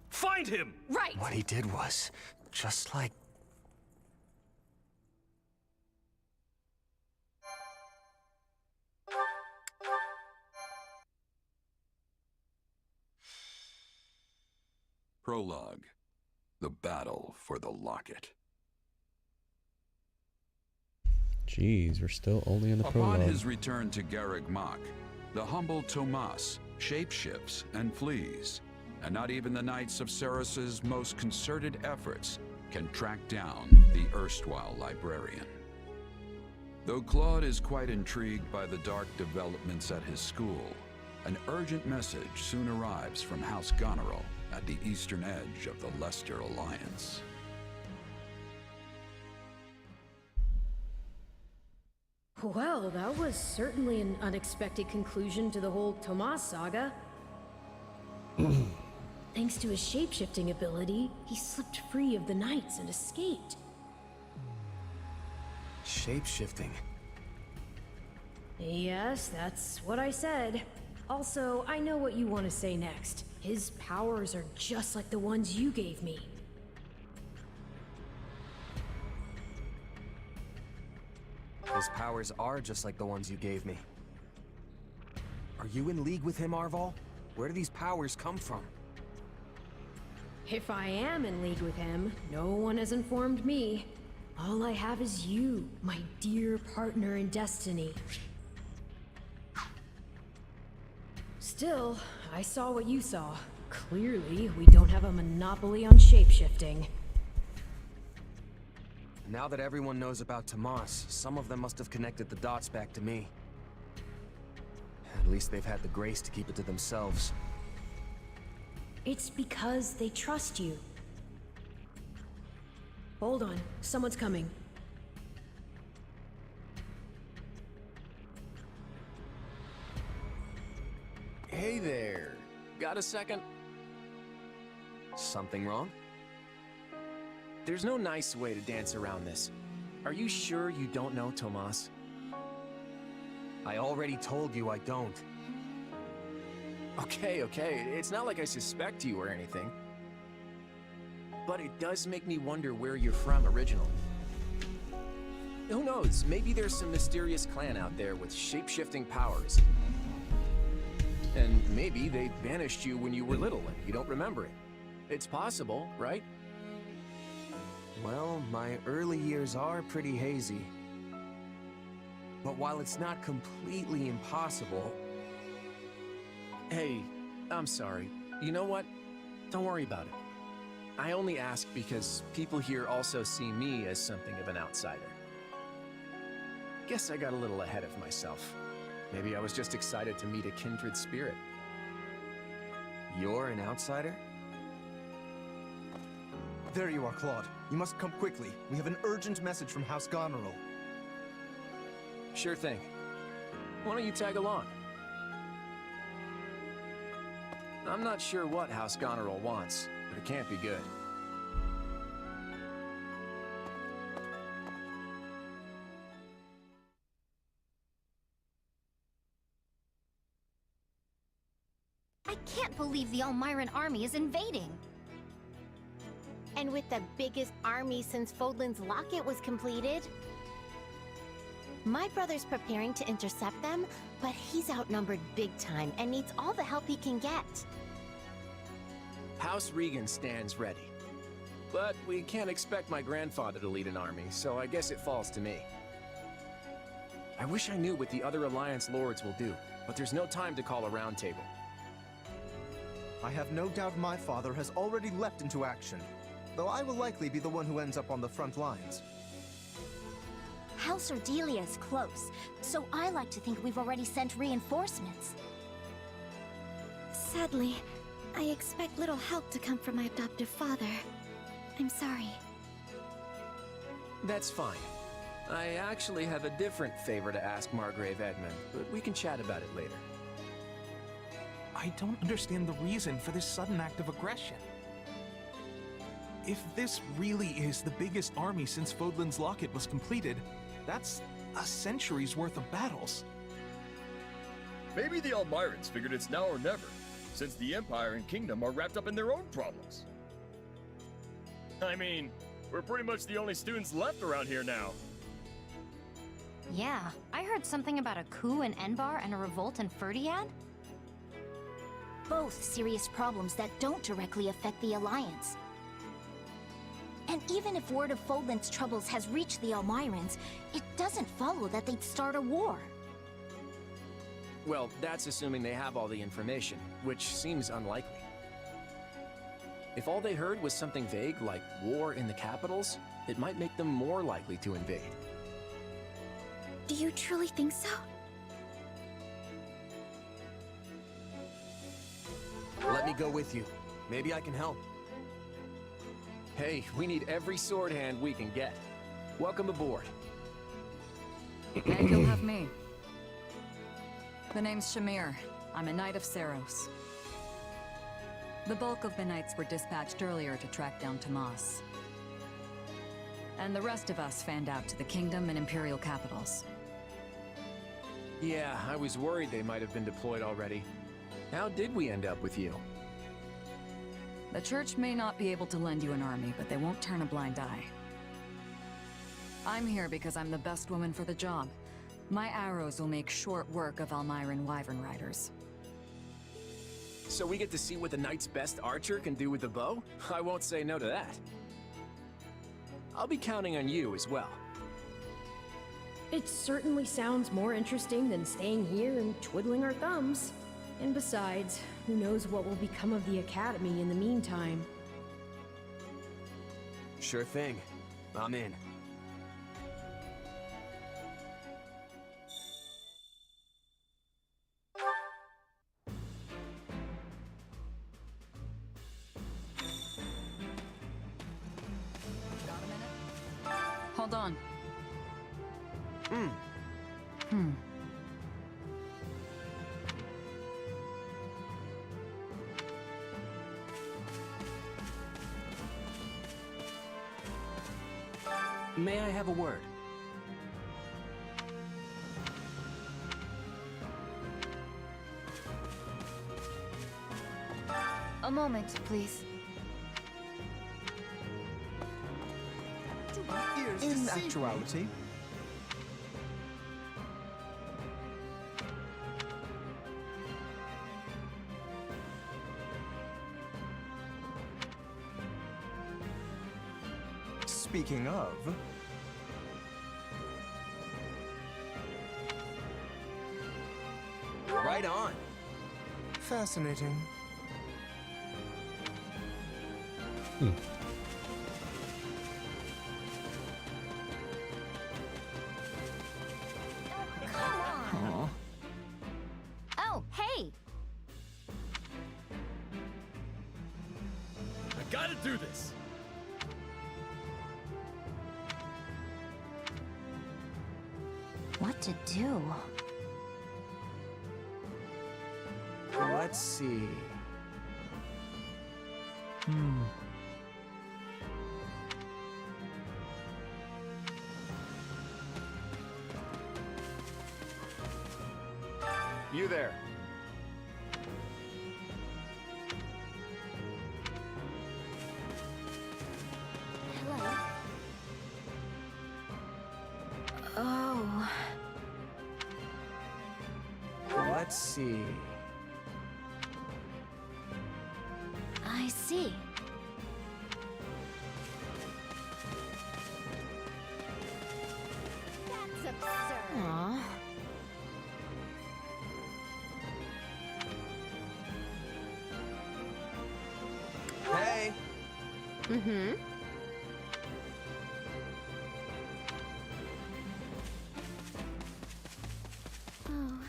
Find him! Right! What he did was just like... Prologue. The battle for the locket. Jeez, we're still only in the Upon prologue. his return to Garreg Mach, the humble Tomas shapeshifts and flees, and not even the Knights of Ceres's most concerted efforts can track down the erstwhile librarian. Though Claude is quite intrigued by the dark developments at his school, an urgent message soon arrives from House Goneril at the eastern edge of the Leicester Alliance. Well, that was certainly an unexpected conclusion to the whole Tomas saga. Thanks to his shapeshifting ability, he slipped free of the Knights and escaped. Shapeshifting. Yes, that's what I said. Also, I know what you want to say next. His powers are just like the ones you gave me. His powers are just like the ones you gave me. Are you in league with him, Arval? Where do these powers come from? If I am in league with him, no one has informed me. All I have is you, my dear partner in destiny. Still, I saw what you saw. Clearly, we don't have a monopoly on shapeshifting. Now that everyone knows about Tomas, some of them must have connected the dots back to me. At least they've had the grace to keep it to themselves. It's because they trust you. Hold on, someone's coming. Hey there. Got a second? Something wrong? There's no nice way to dance around this. Are you sure you don't know Tomas? I already told you I don't. Okay, it's not like I suspect you or anything. But it does make me wonder where you're from originally. Who knows, maybe there's some mysterious clan out there with shape-shifting powers. And maybe they banished you when you were little and you don't remember it. It's possible, right? Well, my early years are pretty hazy. But while it's not completely impossible... Hey, I'm sorry. You know what? Don't worry about it. I only ask because people here also see me as something of an outsider. Guess I got a little ahead of myself. Maybe I was just excited to meet a kindred spirit. You're an outsider? There you are, Claude. You must come quickly. We have an urgent message from House Goneril. Sure thing. Why don't you tag along? I'm not sure what House Goneril wants, but it can't be good. I can't believe the Elmiran army is invading. And with the biggest army since Fodlan's Locket was completed. My brother's preparing to intercept them, but he's outnumbered big time and needs all the help he can get. House Regan stands ready. But we can't expect my grandfather to lead an army, so I guess it falls to me. I wish I knew what the other Alliance lords will do, but there's no time to call a round table. I have no doubt my father has already leapt into action, though I will likely be the one who ends up on the front lines. House Ardelia is close, so I like to think we've already sent reinforcements. Sadly, I expect little help to come from my adoptive father. I'm sorry. That's fine. I actually have a different favor to ask Margrave Edmund, but we can chat about it later. I don't understand the reason for this sudden act of aggression. If this really is the biggest army since Fodlan's Locket was completed, that's a century's worth of battles. Maybe the Elmirans figured it's now or never, since the Empire and Kingdom are wrapped up in their own problems. I mean, we're pretty much the only students left around here now. Yeah, I heard something about a coup in Enbar and a revolt in Ferdiad. Both serious problems that don't directly affect the Alliance. And even if word of Fodlan's troubles has reached the Elmirans, it doesn't follow that they'd start a war. Well, that's assuming they have all the information, which seems unlikely. If all they heard was something vague like war in the capitals, it might make them more likely to invade. Do you truly think so? Let me go with you. Maybe I can help. Hey, we need every sword hand we can get. Welcome aboard. And you'll have me. The name's Shamir. I'm a Knight of Saros. The bulk of the Knights were dispatched earlier to track down Tomas. And the rest of us fanned out to the Kingdom and Imperial capitals. Yeah, I was worried they might have been deployed already. How did we end up with you? The Church may not be able to lend you an army, but they won't turn a blind eye. I'm here because I'm the best woman for the job. My arrows will make short work of Elmiran Wyvern Riders. So we get to see what the Knight's best archer can do with the bow? I won't say no to that. I'll be counting on you as well. It certainly sounds more interesting than staying here and twiddling our thumbs. And besides, who knows what will become of the Academy in the meantime. Sure thing. I'm in. Hold on. May I have a word? A moment, please. In actuality, speaking of, right on. Fascinating. Come on! Oh, hey! gotta do this! What to do? Let's see. You there. Hello? Oh. Let's see. I see. That's absurd. Aw. Hey! Mm-hmm. Oh.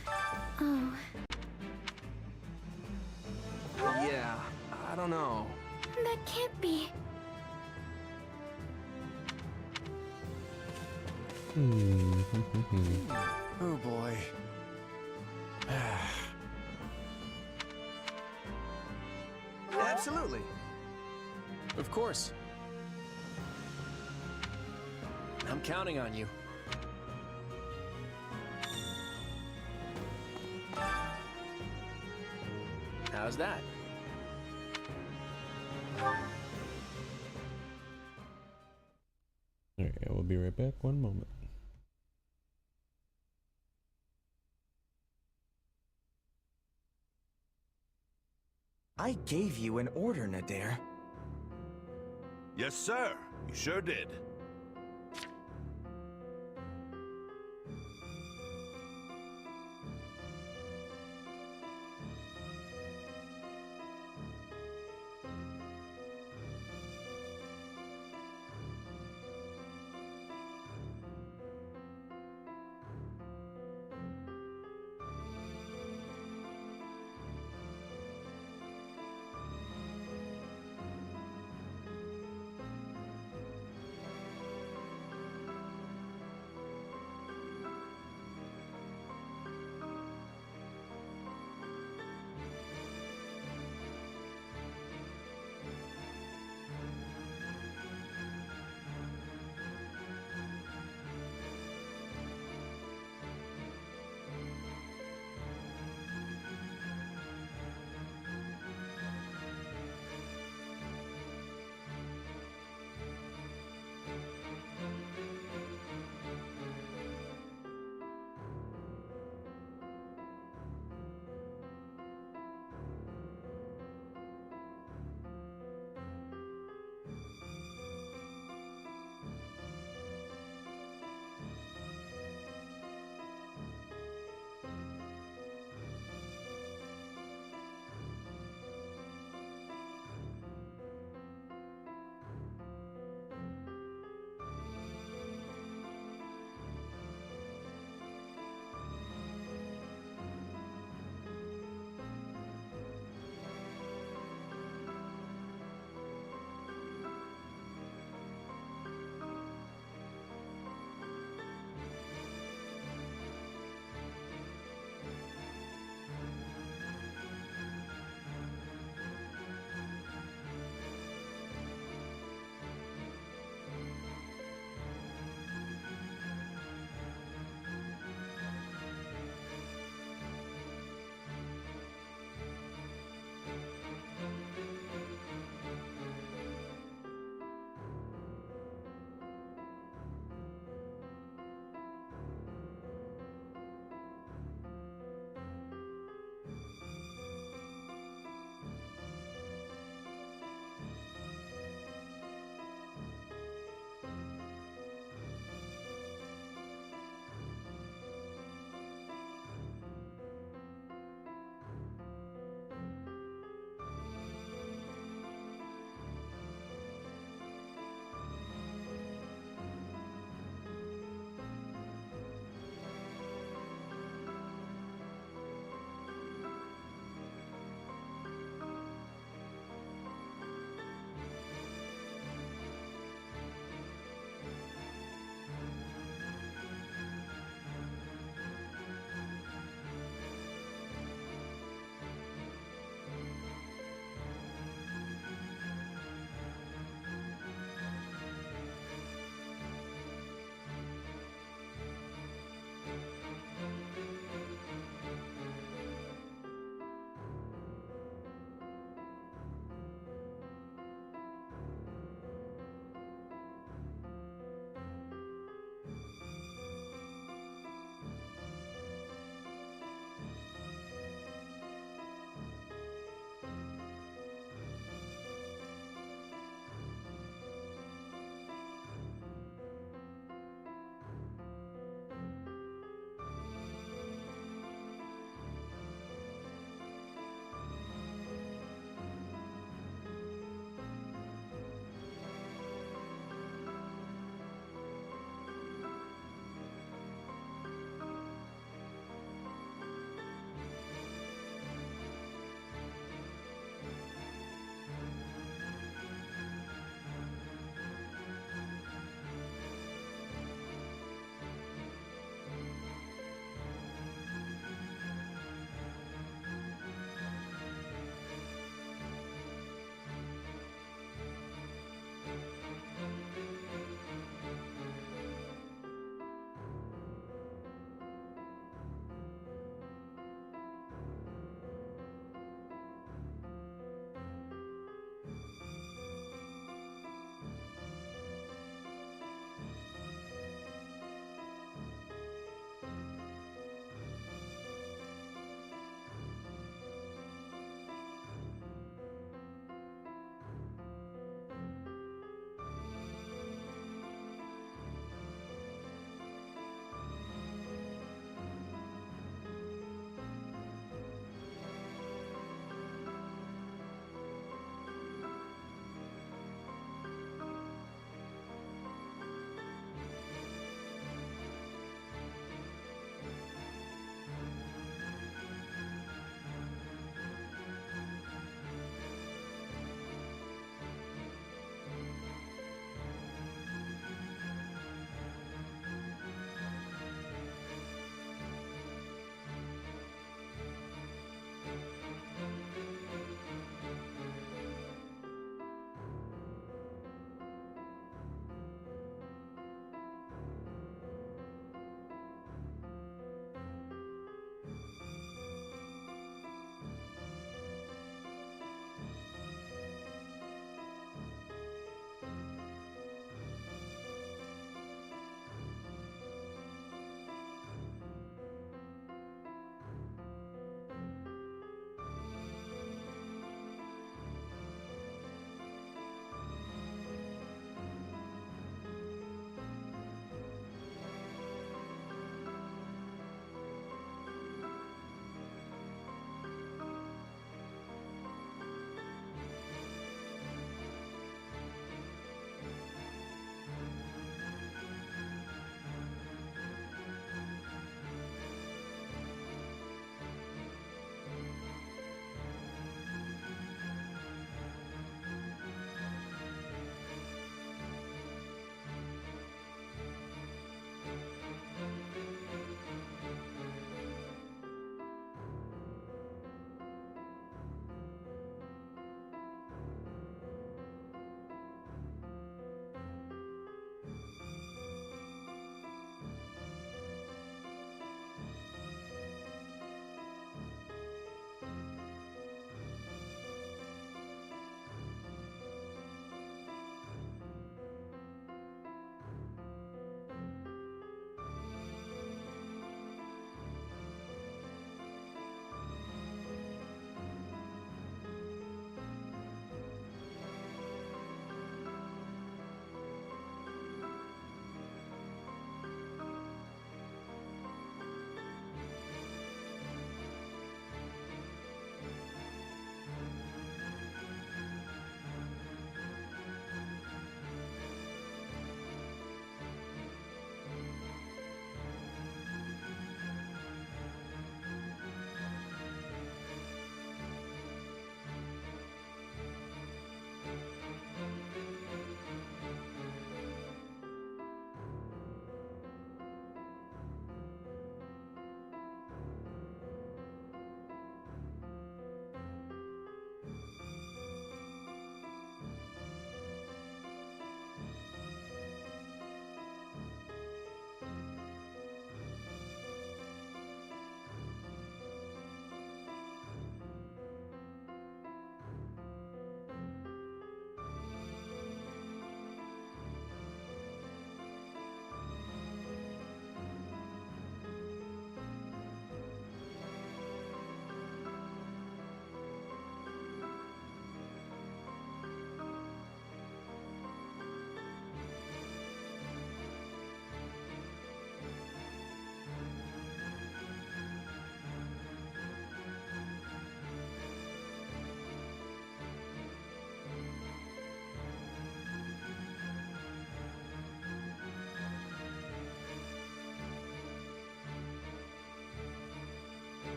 Oh. Yeah, I don't know. That can't be. Oh boy. Absolutely. Of course. I'm counting on you. How's that? Alright, we'll be right back. One moment. I gave you an order, Nadir. Yes, sir. You sure did.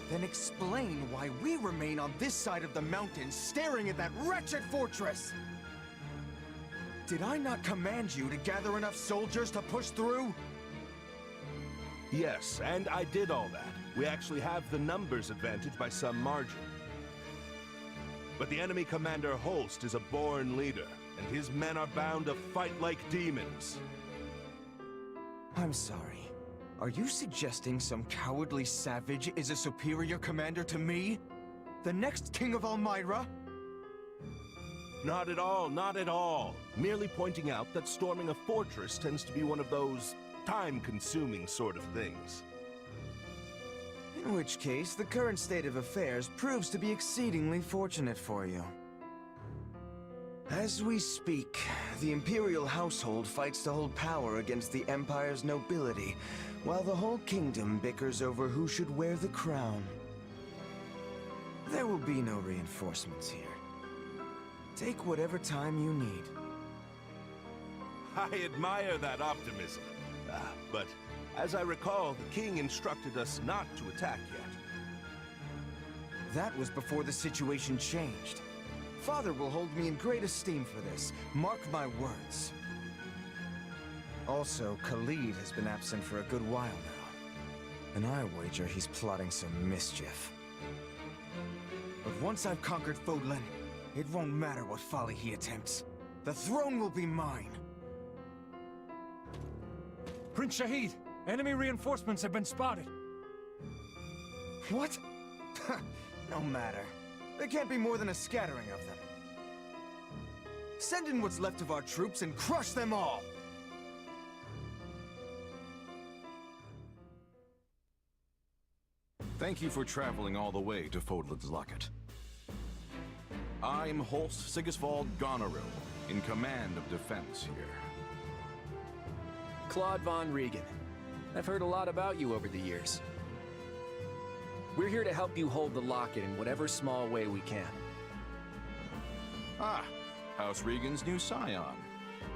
Then explain why we remain on this side of the mountain staring at that wretched fortress! Did I not command you to gather enough soldiers to push through? Yes, and I did all that. We actually have the numbers advantage by some margin. But the enemy commander Holst is a born leader, and his men are bound to fight like demons. I'm sorry. Are you suggesting some cowardly savage is a superior commander to me? The next king of Elmyra? Not at all, not at all. Merely pointing out that storming a fortress tends to be one of those time-consuming sort of things. In which case, the current state of affairs proves to be exceedingly fortunate for you. As we speak, the Imperial household fights to hold power against the Empire's nobility, while the whole kingdom bickers over who should wear the crown. There will be no reinforcements here. Take whatever time you need. I admire that optimism. But as I recall, the king instructed us not to attack yet. That was before the situation changed. Father will hold me in great esteem for this. Mark my words. Also, Khalid has been absent for a good while now. And I wager he's plotting some mischief. But once I've conquered Fodlan, it won't matter what folly he attempts. The throne will be mine. Prince Shahid, enemy reinforcements have been spotted. What? No matter. There can't be more than a scattering of them. Send in what's left of our troops and crush them all! Thank you for traveling all the way to Fodlan's Locket. I'm Holst Sigisvald Goneril, in command of defense here. Claude von Regan. I've heard a lot about you over the years. We're here to help you hold the locket in whatever small way we can. Ah, House Regan's new scion.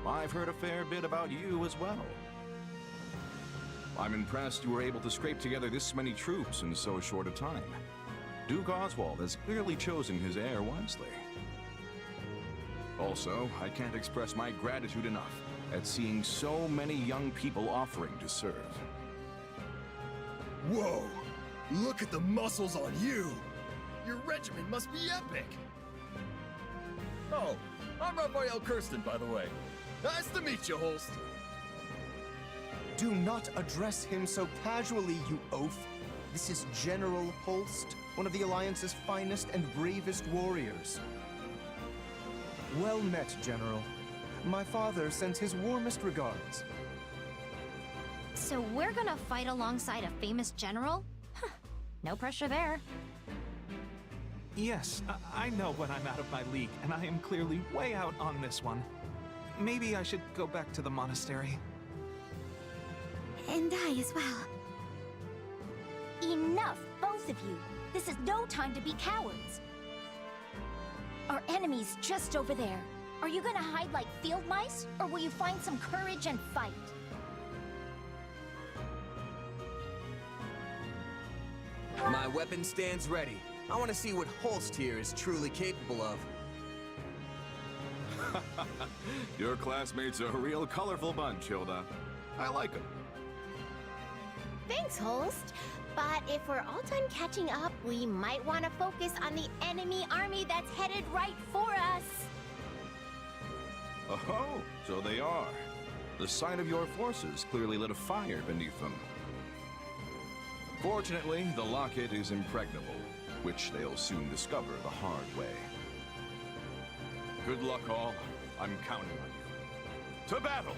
I've heard a fair bit about you as well. I'm impressed you were able to scrape together this many troops in so short a time. Duke Oswald has clearly chosen his heir wisely. Also, I can't express my gratitude enough at seeing so many young people offering to serve. Whoa! Look at the muscles on you! Your regiment must be epic! Oh, I'm Raphael Kirsten, by the way. Nice to meet you, Holst. Do not address him so casually, you oaf. This is General Holst, one of the Alliance's finest and bravest warriors. Well met, General. My father sends his warmest regards. So we're gonna fight alongside a famous general? Huh. No pressure there. Yes, I know when I'm out of my league, and I am clearly way out on this one. Maybe I should go back to the monastery. And I as well. Enough, both of you. This is no time to be cowards. Our enemy's just over there. Are you gonna hide like field mice, or will you find some courage and fight? My weapon stands ready. I want to see what Holst here is truly capable of. Your classmates are a real colorful bunch, Hilda. I like them. Thanks, Holst. But if we're all done catching up, we might want to focus on the enemy army that's headed right for us. Oh, so they are. The sight of your forces clearly lit a fire beneath them. Fortunately, the locket is impregnable, which they'll soon discover the hard way. Good luck, all. I'm counting on you. To battle!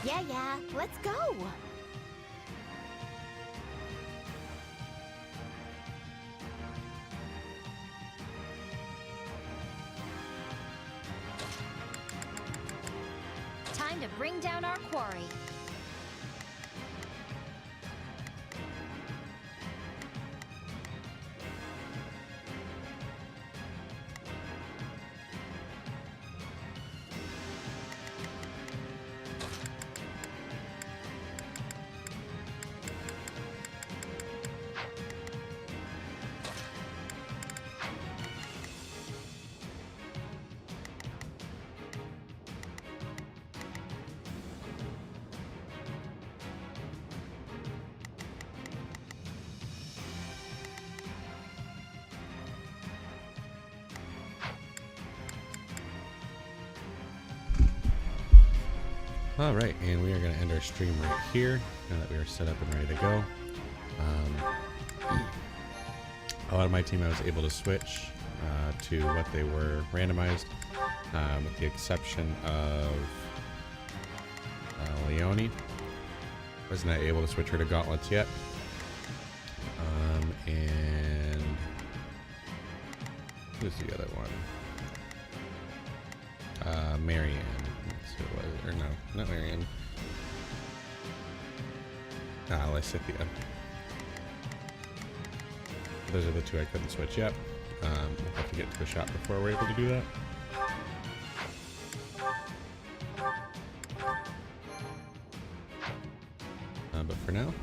Yeah, let's go. Time to bring down our quarry. All right, and we are going to end our stream right here now that we are set up and ready to go. A lot of my team I was able to switch to what they were randomized, with the exception of Leonie. Was not able to switch her to gauntlets yet. And who's the other one? Marianne. That's who it was. Or no, not Marianne. Lysithia. Those are the two I couldn't switch yet. We'll have to get to the shop before we're able to do that. But for now,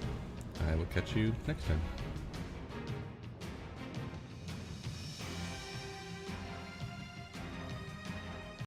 I will catch you next time.